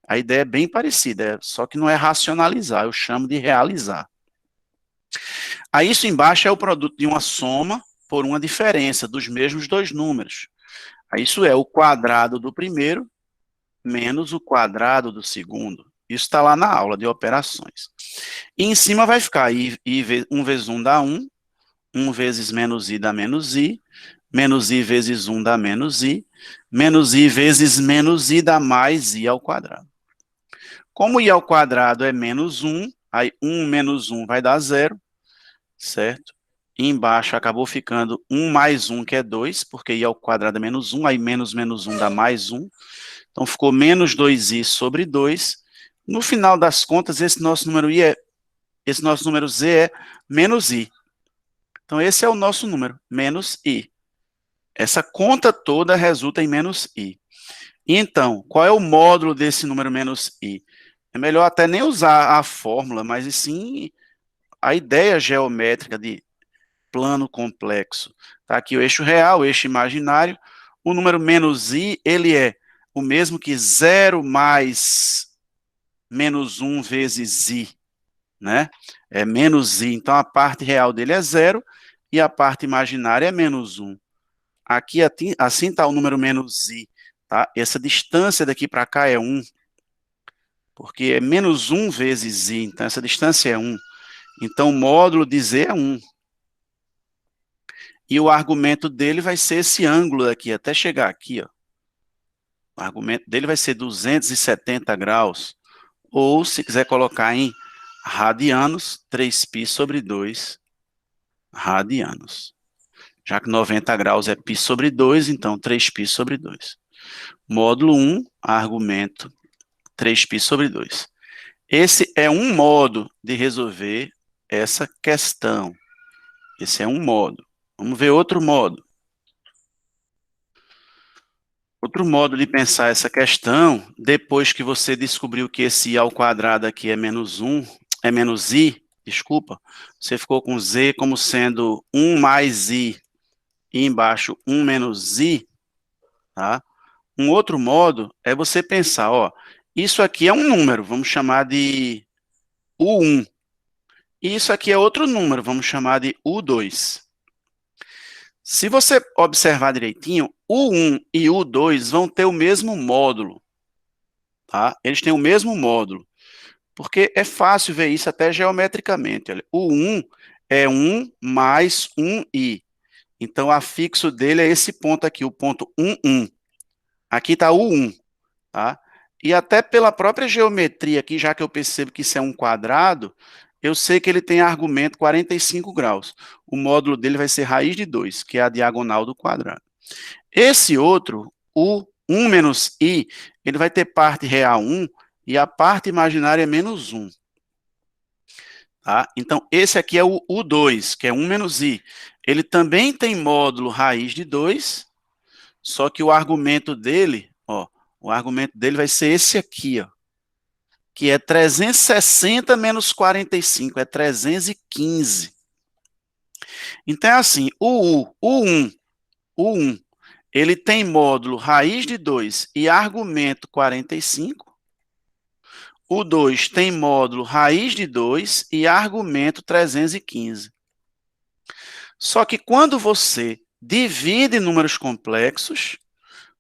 A ideia é bem parecida, só que não é racionalizar, eu chamo de realizar. Aí, isso embaixo é o produto de uma soma por uma diferença dos mesmos dois números. Aí, isso é o quadrado do primeiro menos o quadrado do segundo. Isso está lá na aula de operações. E em cima vai ficar 1 vezes 1 dá 1, 1 vezes menos I dá menos I vezes 1 dá menos I vezes menos I dá mais I ao quadrado. Como I ao quadrado é menos 1, aí 1 menos 1 vai dar 0, certo? E embaixo acabou ficando 1 mais 1, que é 2, porque I ao quadrado é menos 1, aí menos 1 dá mais 1. Então, ficou menos 2i sobre 2. No final das contas, esse nosso número Z é menos i. Então, esse é o nosso número, menos i. Essa conta toda resulta em menos i. Então, qual é o módulo desse número menos i? É melhor até nem usar a fórmula, mas sim a ideia geométrica de plano complexo. Tá aqui o eixo real, o eixo imaginário. O número menos i, ele é o mesmo que 0 mais menos 1 vezes i, né? É menos i, então a parte real dele é 0 e a parte imaginária é menos 1. Aqui, assim está o número menos i, tá? Essa distância daqui para cá é 1, porque é menos 1 vezes i, então essa distância é 1. Então o módulo de z é 1. e o argumento dele vai ser esse ângulo daqui, até chegar aqui, ó. O argumento dele vai ser 270 graus, ou se quiser colocar em radianos, 3π sobre 2 radianos. Já que 90 graus é π sobre 2, então 3π sobre 2. Módulo 1, argumento 3π sobre 2. Esse é um modo de resolver essa questão. Esse é um modo. Vamos ver outro modo. Outro modo de pensar essa questão, depois que você descobriu que esse i ao quadrado aqui é menos i, desculpa, você ficou com z como sendo 1 mais i, e embaixo 1 menos i, tá? Um outro modo é você pensar, ó, isso aqui é um número, vamos chamar de U1. E isso aqui é outro número, vamos chamar de U2. Se você observar direitinho, U1 e U2 vão ter o mesmo módulo, tá? Eles têm o mesmo módulo, porque é fácil ver isso até geometricamente. Olha. U1 é 1 mais 1i. Então, o afixo dele é esse ponto aqui, o ponto 1, 1. Aqui está U1, tá? E até pela própria geometria aqui, já que eu percebo que isso é um quadrado, eu sei que ele tem argumento 45 graus. O módulo dele vai ser raiz de 2, que é a diagonal do quadrado. Esse outro, o 1 menos i, ele vai ter parte real 1 e a parte imaginária é menos 1. Tá? Então, esse aqui é o U2, que é 1 menos i. Ele também tem módulo raiz de 2, só que o argumento dele, ó, o argumento dele vai ser esse aqui, ó, que é 360 menos 45, é 315. Então, é assim, o U1, ele tem módulo raiz de 2 e argumento 45. O 2 tem módulo raiz de 2 e argumento 315. Só que quando você divide números complexos,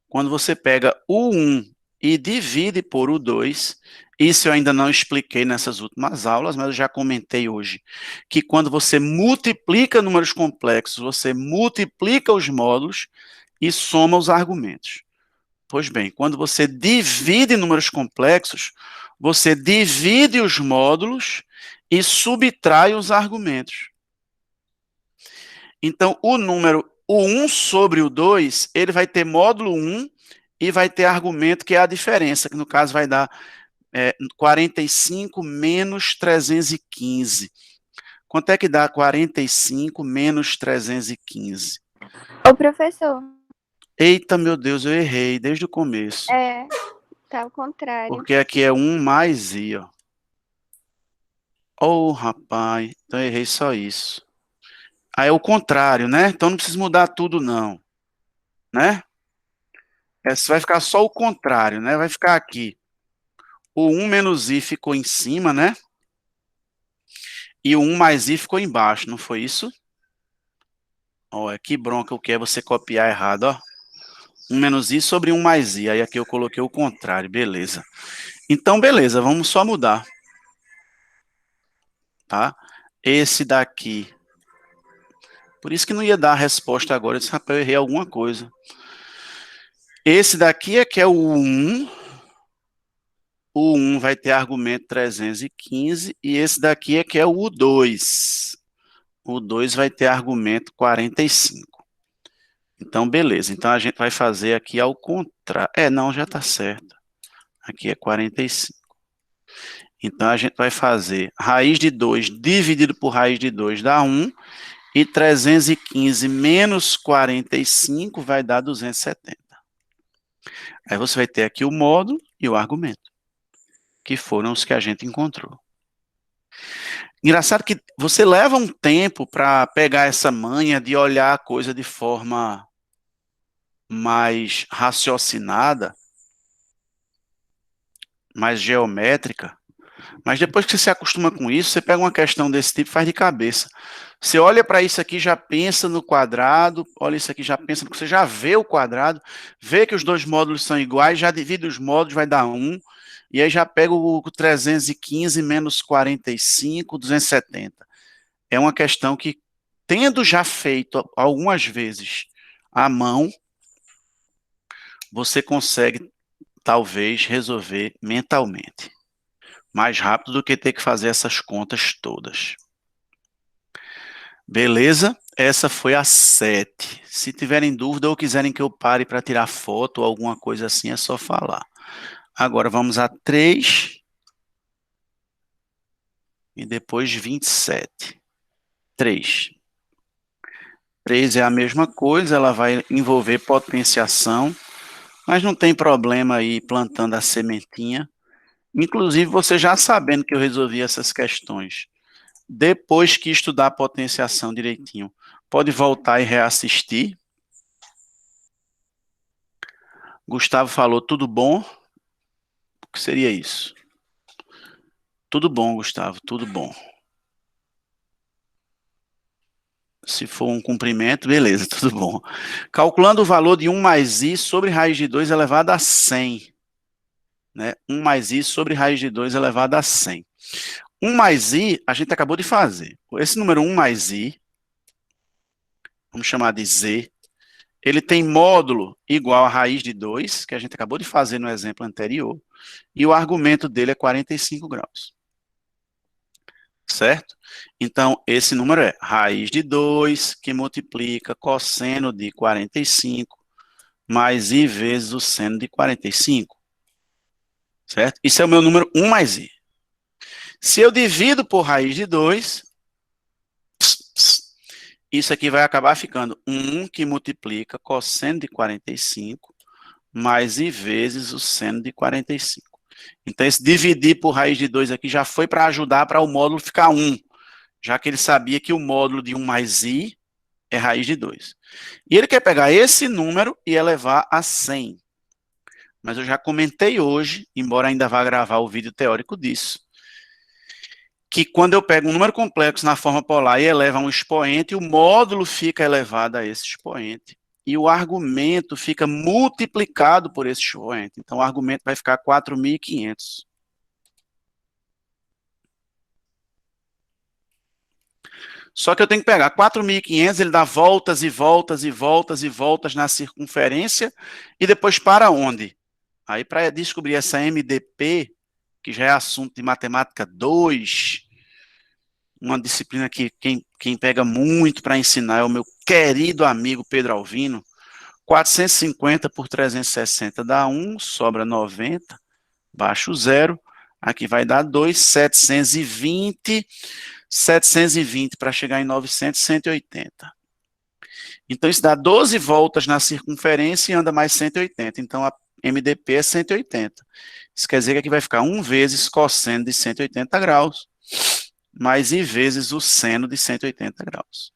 quando você pega o 1 e divide por o 2, isso eu ainda não expliquei nessas últimas aulas, mas eu já comentei hoje, que quando você multiplica números complexos, você multiplica os módulos e soma os argumentos. Pois bem, quando você divide números complexos, você divide os módulos e subtrai os argumentos. Então, o número o 1 sobre o 2, ele vai ter módulo 1 e vai ter argumento, que é a diferença, que no caso vai dar 45 menos 315. Quanto é que dá 45 menos 315? Ô, professor. Eita, meu Deus, eu errei desde o começo. Tá ao contrário. Porque aqui é 1 mais i, ó. Oh, rapaz, então eu errei só isso. Aí é o contrário, né? Então não precisa mudar tudo, não. Né? Vai ficar só o contrário, né? Vai ficar aqui. O 1 menos i ficou em cima, né? E o 1 mais i ficou embaixo, não foi isso? Olha, que bronca o que é você copiar errado, ó. 1 menos i sobre 1 mais i. Aí aqui eu coloquei o contrário, beleza. Então, beleza, vamos só mudar. Tá? Esse daqui. Por isso que não ia dar a resposta agora. Eu disse, rapaz, eu errei alguma coisa. Esse daqui é que é o 1. O 1 vai ter argumento 315. E esse daqui é que é o 2. O 2 vai ter argumento 45. Então, beleza. Então, a gente vai fazer aqui ao contrário. Não, já está certo. Aqui é 45. Então, a gente vai fazer raiz de 2 dividido por raiz de 2 dá 1. E 315 menos 45 vai dar 270. Aí você vai ter aqui o módulo e o argumento, que foram os que a gente encontrou. Engraçado que você leva um tempo para pegar essa manha de olhar a coisa de forma mais raciocinada, mais geométrica, mas depois que você se acostuma com isso, você pega uma questão desse tipo e faz de cabeça. Você olha para isso aqui, já pensa no quadrado, olha isso aqui, já pensa, você já vê o quadrado, vê que os dois módulos são iguais, já divide os módulos, vai dar 1, e aí já pega o 315 menos 45, 270. É uma questão que tendo já feito algumas vezes à mão, você consegue, talvez, resolver mentalmente. Mais rápido do que ter que fazer essas contas todas. Beleza? Essa foi a 7. Se tiverem dúvida ou quiserem que eu pare para tirar foto ou alguma coisa assim, é só falar. Agora vamos a 3. E depois 27. 3. 3 é a mesma coisa, ela vai envolver potenciação, mas não tem problema aí plantando a sementinha. Inclusive, você já sabendo que eu resolvi essas questões, depois que estudar a potenciação direitinho, pode voltar e reassistir. Gustavo falou, tudo bom? O que seria isso? Tudo bom, Gustavo, tudo bom. Se for um cumprimento, beleza, tudo bom. Calculando o valor de 1 mais i sobre raiz de 2 elevado a 100. Né? 1 mais i sobre raiz de 2 elevado a 100. 1 mais i, a gente acabou de fazer. Esse número 1 mais i, vamos chamar de z, ele tem módulo igual a raiz de 2, que a gente acabou de fazer no exemplo anterior, e o argumento dele é 45 graus. Certo? Então, esse número é raiz de 2, que multiplica cosseno de 45, mais i vezes o seno de 45. Certo? Isso é o meu número 1 mais i. Se eu divido por raiz de 2, isso aqui vai acabar ficando 1 que multiplica cosseno de 45, mais i vezes o seno de 45. Então, esse dividir por raiz de 2 aqui já foi para ajudar para o módulo ficar 1, já que ele sabia que o módulo de 1 mais i é raiz de 2. E ele quer pegar esse número e elevar a 100. Mas eu já comentei hoje, embora ainda vá gravar o vídeo teórico disso, que quando eu pego um número complexo na forma polar e elevo a um expoente, o módulo fica elevado a esse expoente. E o argumento fica multiplicado por esse expoente. Então, o argumento vai ficar 4.500. Só que eu tenho que pegar 4.500, ele dá voltas e voltas e voltas e voltas na circunferência, e depois para onde? Aí, para descobrir essa MDP, que já é assunto de matemática 2, uma disciplina que quem pega muito para ensinar é o meu querido amigo Pedro Alvino. 450 por 360 dá 1, sobra 90, baixo zero, aqui vai dar 2, 720, 720 para chegar em 900, 180. Então, isso dá 12 voltas na circunferência e anda mais 180. Então, a MDP é 180. Isso quer dizer que aqui vai ficar 1 vezes cosseno de 180 graus, mais i vezes o seno de 180 graus.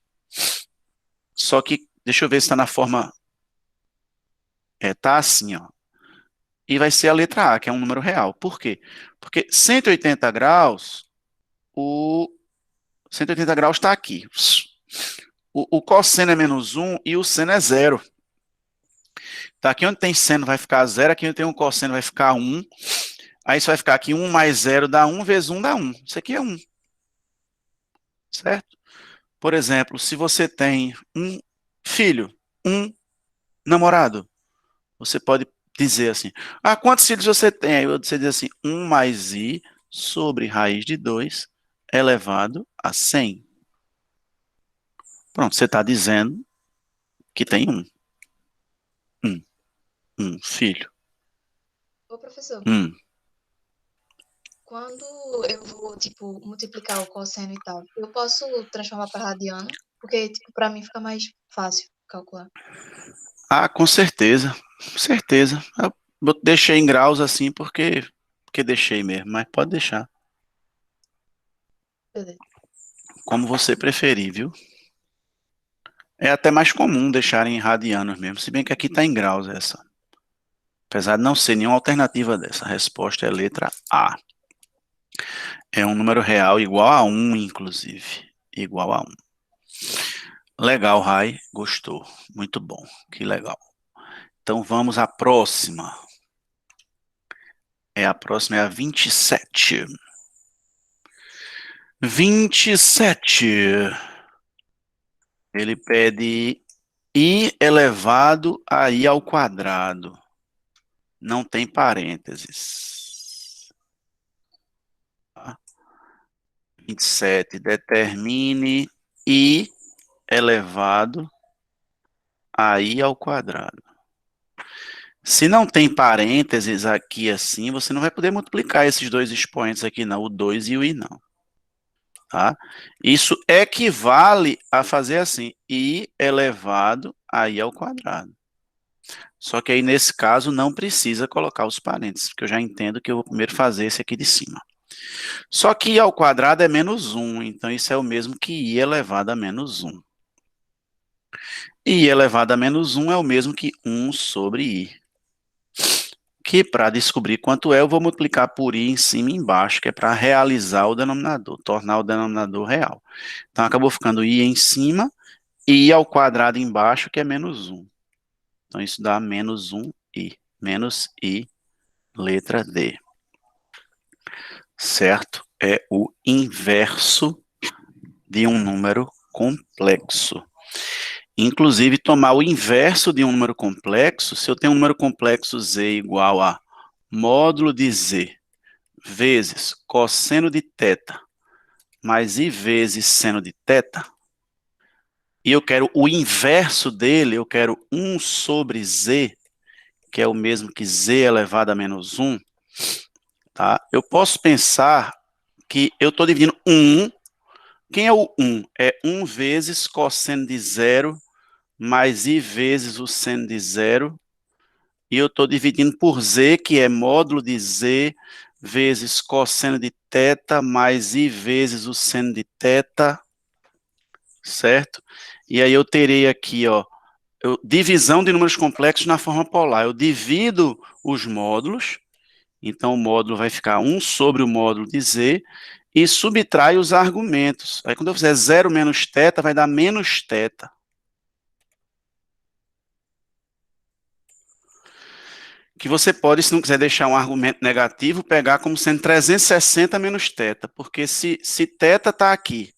Só que, deixa eu ver se está na forma... Está assim, ó. E vai ser a letra A, que é um número real. Por quê? Porque 180 graus, o 180 graus está aqui. O cosseno é menos 1 e o seno é 0. Tá, aqui onde tem seno vai ficar 0, aqui onde tem um cosseno vai ficar 1. Aí isso vai ficar aqui 1 mais 0 dá 1, vezes 1 dá 1. Isso aqui é 1. Certo? Por exemplo, se você tem um filho, um namorado, você pode dizer assim, quantos filhos você tem? Aí você diz assim, 1 mais i sobre raiz de 2 elevado a 100. Pronto, você está dizendo que tem um filho. Ô, professor, Hum. quando eu vou, tipo, multiplicar o cosseno e tal, eu posso transformar para radiano? Porque, tipo, para mim fica mais fácil calcular. Com certeza, certeza. Eu deixei em graus assim porque deixei mesmo, mas pode deixar. Beleza. Como você preferir, viu? É até mais comum deixarem em radianos mesmo, se bem que aqui está em graus essa. Apesar de não ser nenhuma alternativa dessa, a resposta é letra A. É um número real igual a 1, inclusive. Igual a 1. Legal, Rai. Gostou. Muito bom. Que legal. Então vamos à próxima. A próxima é a 27. 27. Ele pede I elevado a I ao quadrado. Não tem parênteses. 27. Determine I elevado a I ao quadrado. Se não tem parênteses aqui assim, você não vai poder multiplicar esses dois expoentes aqui não, o 2 e o I não. Tá? Isso equivale a fazer assim, I elevado a I ao quadrado. Só que aí, nesse caso, não precisa colocar os parênteses, porque eu já entendo que eu vou primeiro fazer esse aqui de cima. Só que I ao quadrado é menos 1, então isso é o mesmo que I elevado a menos 1. I elevado a menos 1 é o mesmo que 1 sobre I. Que para descobrir quanto é, eu vou multiplicar por I em cima e embaixo, que é para realizar o denominador, tornar o denominador real. Então, acabou ficando I em cima e I ao quadrado embaixo, que é menos 1. Então, isso dá menos 1I. Menos I, letra D. Certo? É o inverso de um número complexo. Inclusive, tomar o inverso de um número complexo, se eu tenho um número complexo Z igual a módulo de Z vezes cosseno de θ mais I vezes seno de θ, e eu quero o inverso dele, eu quero 1 sobre Z, que é o mesmo que Z elevado a menos 1, tá? Eu posso pensar que eu estou dividindo 1. Quem é o 1? É 1 vezes cosseno de zero mais I vezes o seno de zero. E eu estou dividindo por Z, que é módulo de Z vezes cosseno de θ mais I vezes o seno de θ. Certo? E aí eu terei aqui, ó, divisão de números complexos na forma polar. Eu divido os módulos. Então, o módulo vai ficar 1 sobre o módulo de Z e subtrai os argumentos. Aí, quando eu fizer 0 menos θ, vai dar menos θ. Que você pode, se não quiser deixar um argumento negativo, pegar como sendo 360 menos θ. Porque se θ está aqui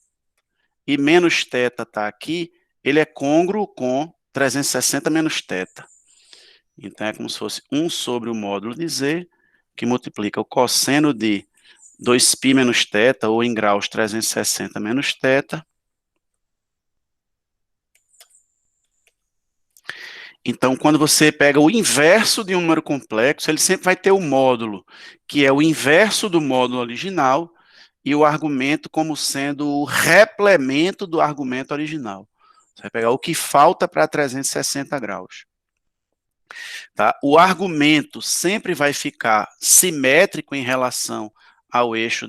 e menos θ está aqui, ele é côngruo com 360 menos θ. Então, é como se fosse 1 sobre o módulo de Z, que multiplica o cosseno de 2π menos θ, ou em graus 360 menos θ. Então, quando você pega o inverso de um número complexo, ele sempre vai ter o módulo, que é o inverso do módulo original, e o argumento como sendo o replemento do argumento original. Você vai pegar o que falta para 360 graus. Tá? O argumento sempre vai ficar simétrico em relação ao eixo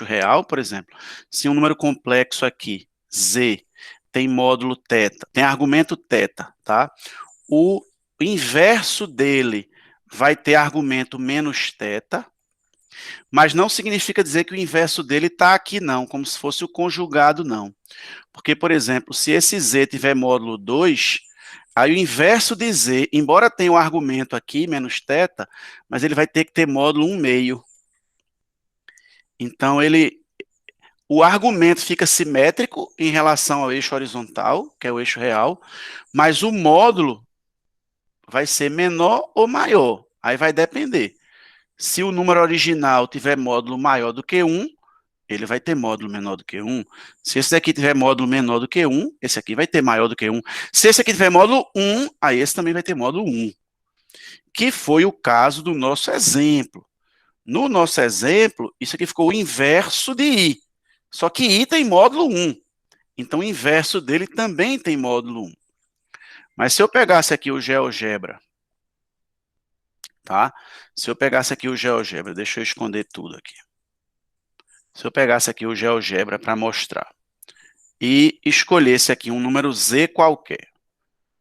real, por exemplo. Se um número complexo aqui, Z, tem módulo θ, tem argumento θ, tá? O inverso dele vai ter argumento menos θ, mas não significa dizer que o inverso dele está aqui não, como se fosse o conjugado não. Porque, por exemplo, se esse Z tiver módulo 2, aí o inverso de Z, embora tenha um argumento aqui, menos θ, mas ele vai ter que ter módulo 1/2. Então, o argumento fica simétrico em relação ao eixo horizontal, que é o eixo real, mas o módulo vai ser menor ou maior. Aí vai depender. Se o número original tiver módulo maior do que 1, ele vai ter módulo menor do que 1. Se esse daqui tiver módulo menor do que 1, esse aqui vai ter maior do que 1. Se esse aqui tiver módulo 1, aí esse também vai ter módulo 1. Que foi o caso do nosso exemplo. No nosso exemplo, isso aqui ficou o inverso de I. Só que I tem módulo 1. Então, o inverso dele também tem módulo 1. Mas se eu pegasse aqui o GeoGebra, tá? Se eu pegasse aqui o GeoGebra, deixa eu esconder tudo aqui. Se eu pegasse aqui o GeoGebra para mostrar e escolhesse aqui um número Z qualquer.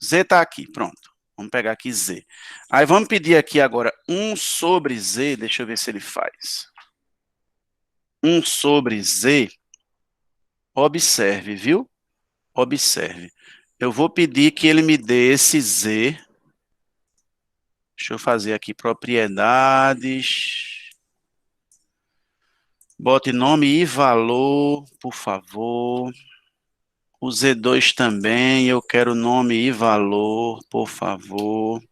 Z está aqui, pronto. Vamos pegar aqui Z. Aí vamos pedir aqui agora 1 sobre Z, deixa eu ver se ele faz. 1 sobre Z, observe, viu? Observe. Eu vou pedir que ele me dê esse Z. Deixa eu fazer aqui propriedades. Bote nome e valor, por favor. O Z2 também, eu quero nome e valor, por favor.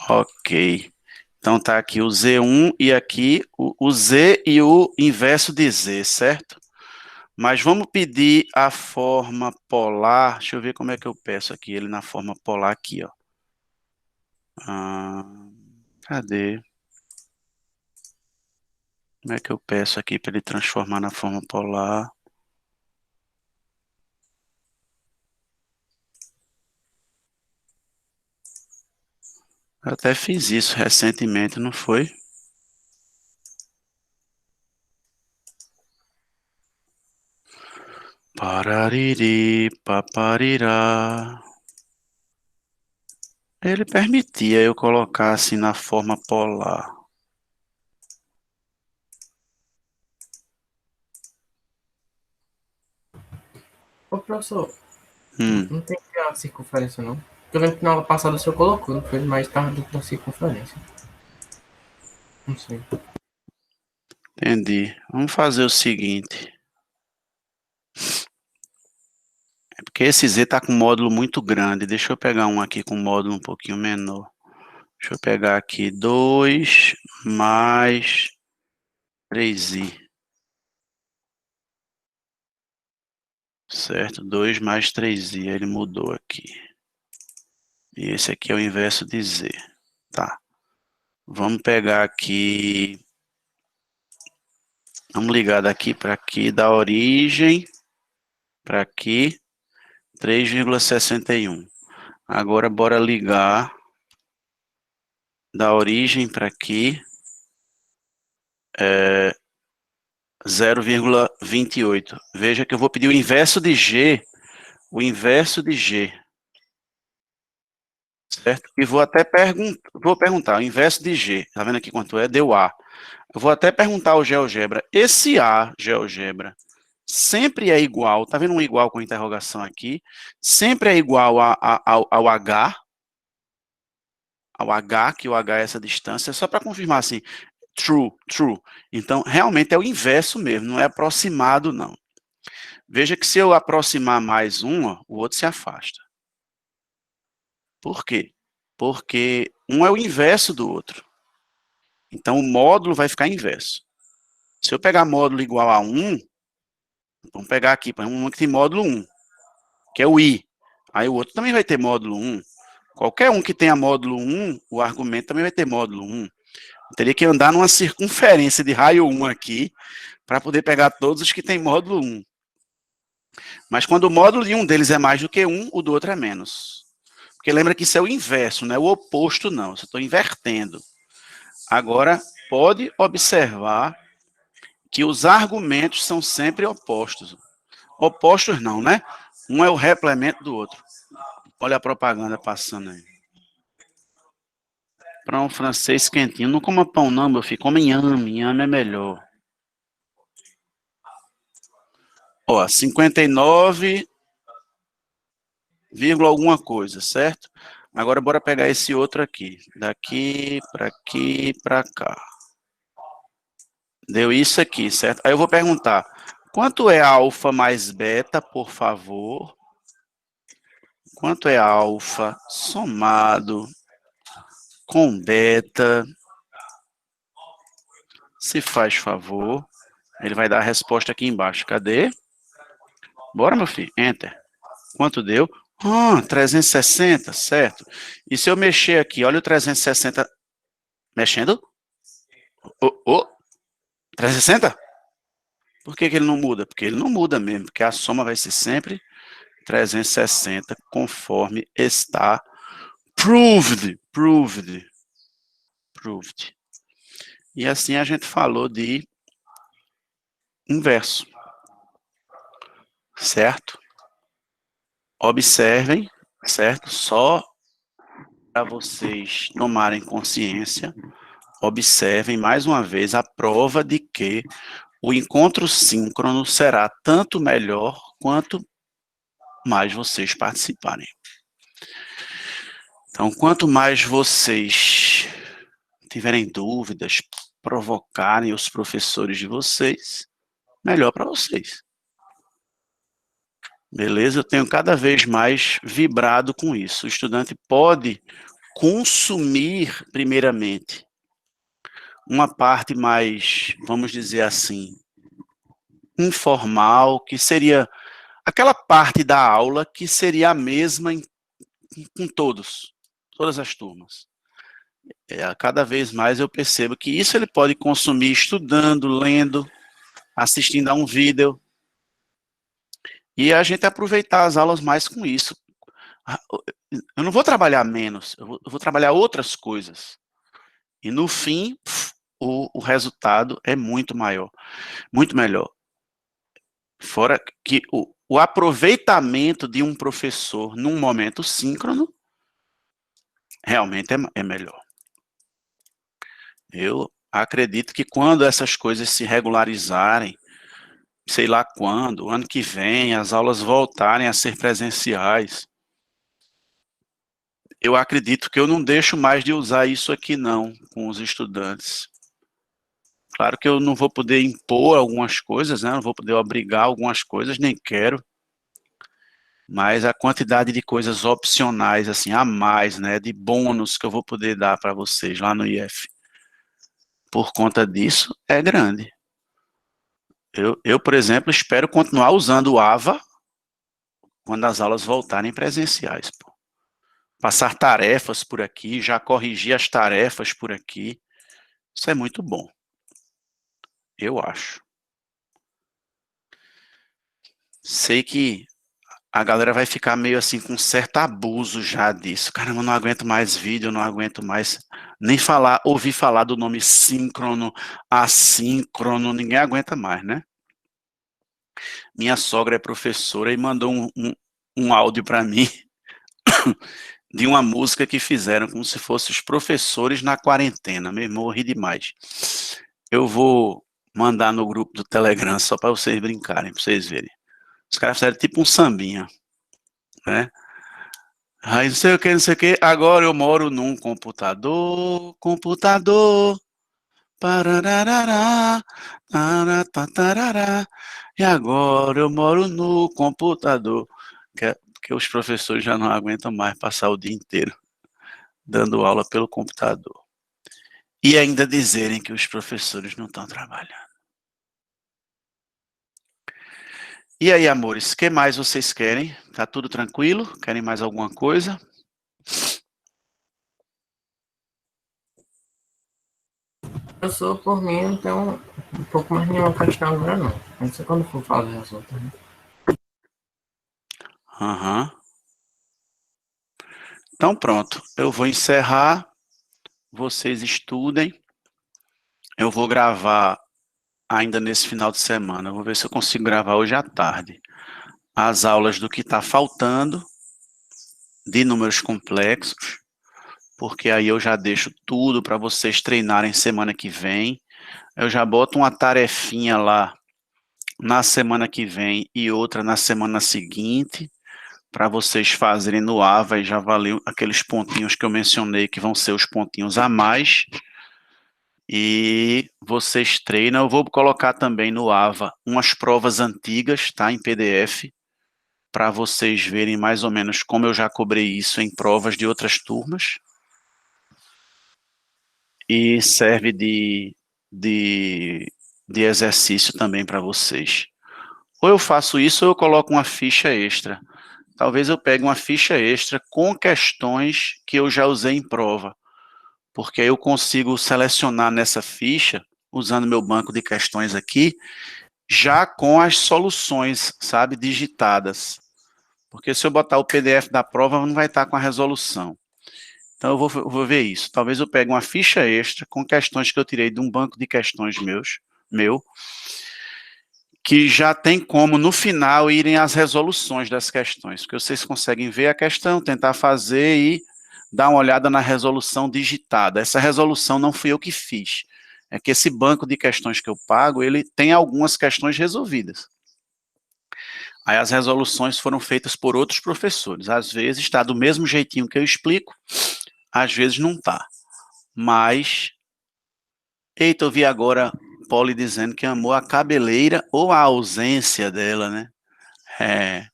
Ok. Então tá aqui o Z1 e aqui o Z e o inverso de Z, certo? Mas vamos pedir a forma polar. Deixa eu ver como é que eu peço aqui ele na forma polar aqui, ó. Cadê? Como é que eu peço aqui para ele transformar na forma polar? Eu até fiz isso recentemente, não foi? Parariri, paparirá. Ele permitia eu colocar assim na forma polar. Ô, professor, Hum, não tem que ter a circunferência, não? Eu lembro que na aula passada o senhor colocou, não foi? Mas tava dentro da circunferência. Não sei. entendi. Vamos fazer o seguinte. É porque esse Z está com módulo muito grande. Deixa eu pegar um aqui com módulo um pouquinho menor. Deixa eu pegar aqui 2 mais 3i. Certo? 2 mais 3i. Ele mudou aqui. E esse aqui é o inverso de Z. Tá. Vamos pegar aqui. Vamos ligar daqui para aqui, da origem para aqui, 3,61. Agora, bora ligar da origem para aqui, 0,28. Veja que eu vou pedir o inverso de G, certo? E vou até perguntar, o inverso de G, tá vendo aqui quanto é? Deu A. Eu vou até perguntar ao GeoGebra, esse A, GeoGebra, sempre é igual, tá vendo um igual com interrogação aqui? Sempre é igual ao H, que o H é essa distância, só para confirmar assim, true. Então, realmente é o inverso mesmo, não é aproximado, não. Veja que se eu aproximar mais um, ó, o outro se afasta. Por quê? Porque um é o inverso do outro. Então, o módulo vai ficar inverso. Se eu pegar módulo igual a 1, vamos pegar aqui, um que tem módulo 1, que é o I. Aí o outro também vai ter módulo 1. Qualquer um que tenha módulo 1, o argumento também vai ter módulo 1. Eu teria que andar numa circunferência de raio 1 aqui, para poder pegar todos os que têm módulo 1. Mas quando o módulo de um deles é mais do que 1, o do outro é menos. Porque lembra que isso é o inverso, não é o oposto, não. Eu estou invertendo. Agora, pode observar que os argumentos são sempre opostos. Opostos não, né? Um é o replemento do outro. Olha a propaganda passando aí. Pão francês quentinho. Não coma pão não, meu filho. Come inhame. Inhame é melhor. Ó, 59, vírgula alguma coisa, certo? Agora bora pegar esse outro aqui. Daqui para cá. Deu isso aqui, certo? Aí eu vou perguntar, quanto é alfa mais beta, por favor? Quanto é alfa somado com beta? Se faz favor. Ele vai dar a resposta aqui embaixo. Cadê? Bora, meu filho. Enter. Quanto deu? 360, certo. E se eu mexer aqui, olha o 360 mexendo. 360? Por que ele não muda? Porque ele não muda mesmo, porque a soma vai ser sempre 360, conforme está proved. E assim a gente falou de inverso, certo? Observem, certo? Só para vocês tomarem consciência, observem mais uma vez a prova de que o encontro síncrono será tanto melhor quanto mais vocês participarem. Então, quanto mais vocês tiverem dúvidas, provocarem os professores de vocês, melhor para vocês. Beleza? Eu tenho cada vez mais vibrado com isso. O estudante pode consumir, primeiramente, uma parte mais, vamos dizer assim, informal, que seria aquela parte da aula que seria a mesma com todas as turmas. Cada vez mais eu percebo que isso ele pode consumir estudando, lendo, assistindo a um vídeo, e a gente aproveitar as aulas mais com isso. Eu não vou trabalhar menos, eu vou trabalhar outras coisas. E no fim, o resultado é muito maior, muito melhor. Fora que o aproveitamento de um professor num momento síncrono realmente é melhor. Eu acredito que quando essas coisas se regularizarem, sei lá quando, ano que vem, as aulas voltarem a ser presenciais, eu acredito que eu não deixo mais de usar isso aqui não, com os estudantes. Claro que eu não vou poder impor algumas coisas, né? Não vou poder obrigar algumas coisas, nem quero. Mas a quantidade de coisas opcionais, assim, a mais, né? De bônus que eu vou poder dar para vocês lá no IF, por conta disso, é grande. Eu, por exemplo, espero continuar usando o AVA quando as aulas voltarem presenciais. Pô. Passar tarefas por aqui, já corrigir as tarefas por aqui. Isso é muito bom. Eu acho. Sei que a galera vai ficar meio assim com certo abuso já disso. Caramba, eu não aguento mais vídeo, eu não aguento mais nem ouvir falar do nome síncrono, assíncrono, ninguém aguenta mais, né? Minha sogra é professora e mandou um áudio para mim de uma música que fizeram como se fossem os professores na quarentena. Meu irmão, eu ri demais. Eu vou mandar no grupo do Telegram só para vocês brincarem, para vocês verem. Os caras fizeram tipo um sambinha, né? Aí não sei o que, não sei o que. Agora eu moro num computador. Pararará, taratatarará, e agora eu moro no computador. Que os professores já não aguentam mais passar o dia inteiro dando aula pelo computador. E ainda dizerem que os professores não estão trabalhando. E aí, amores, o que mais vocês querem? Tá tudo tranquilo? Querem mais alguma coisa? Eu sou, por mim, então, um pouco mais nenhuma questão agora não. Não sei quando for fazer as outras, né? Aham. Então pronto, eu vou encerrar, vocês estudem, eu vou gravar ainda nesse final de semana, eu vou ver se eu consigo gravar hoje à tarde, as aulas do que está faltando, de números complexos, porque aí eu já deixo tudo para vocês treinarem semana que vem, eu já boto uma tarefinha lá na semana que vem e outra na semana seguinte, para vocês fazerem no AVA e já valeu aqueles pontinhos que eu mencionei, que vão ser os pontinhos a mais, e vocês treinam. Eu vou colocar também no AVA umas provas antigas, tá, em PDF, para vocês verem mais ou menos como eu já cobrei isso em provas de outras turmas. E serve de exercício também para vocês. Ou eu faço isso ou eu coloco uma ficha extra. Talvez eu pegue uma ficha extra com questões que eu já usei em prova, porque aí eu consigo selecionar nessa ficha, usando meu banco de questões aqui, já com as soluções, sabe, digitadas. Porque se eu botar o PDF da prova, não vai estar com a resolução. Então eu vou ver isso. Talvez eu pegue uma ficha extra com questões que eu tirei de um banco de questões meu, que já tem como, no final, irem as resoluções das questões, porque vocês conseguem ver a questão, tentar fazer e dar uma olhada na resolução digitada. Essa resolução não fui eu que fiz. É que esse banco de questões que eu pago, ele tem algumas questões resolvidas. Aí as resoluções foram feitas por outros professores. Às vezes está do mesmo jeitinho que eu explico, às vezes não está. Mas, eita, eu vi agora Polly dizendo que amou a cabeleira ou a ausência dela, né? É,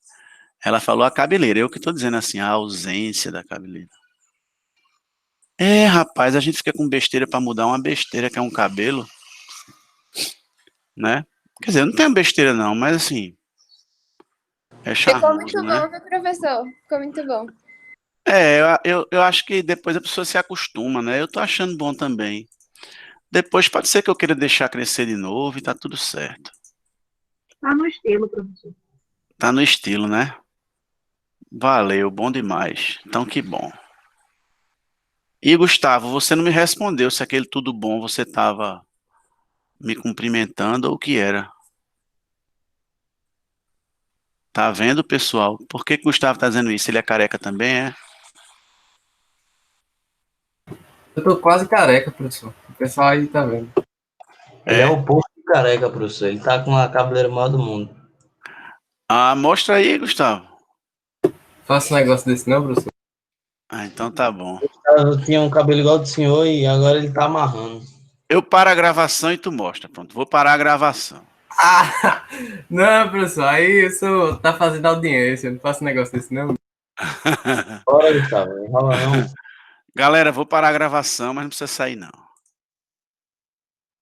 Ela falou a cabeleira. Eu que estou dizendo assim, a ausência da cabeleira. É, rapaz, a gente fica com besteira para mudar uma besteira que é um cabelo, né? Quer dizer, não tem besteira não, mas assim, é Ficou muito charmoso, né? bom, viu, professor? Ficou muito bom. É, eu acho que depois a pessoa se acostuma, né? Eu tô achando bom também. Depois pode ser que eu queira deixar crescer de novo e tá tudo certo. Tá no estilo, professor. Tá no estilo, né? Valeu, bom demais. Então que bom. E Gustavo, você não me respondeu se aquele tudo bom você tava me cumprimentando ou o que era. Tá vendo, pessoal? Por que que Gustavo tá dizendo isso? Ele é careca também, é? Eu tô quase careca, professor. O pessoal aí tá vendo. Ele é o povo de careca, professor. Ele tá com a cabeleira maior do mundo. Ah, mostra aí, Gustavo. Faça um negócio desse não, professor? Ah, então tá bom. Eu tinha um cabelo igual do senhor e agora ele tá amarrando. Eu paro a gravação e tu mostra. Pronto, vou parar a gravação. Ah! Não, professor, aí isso tá fazendo audiência. Eu não faço um negócio desse não. Bora, Gustavo. Não enrola não. Galera, vou parar a gravação, mas não precisa sair não.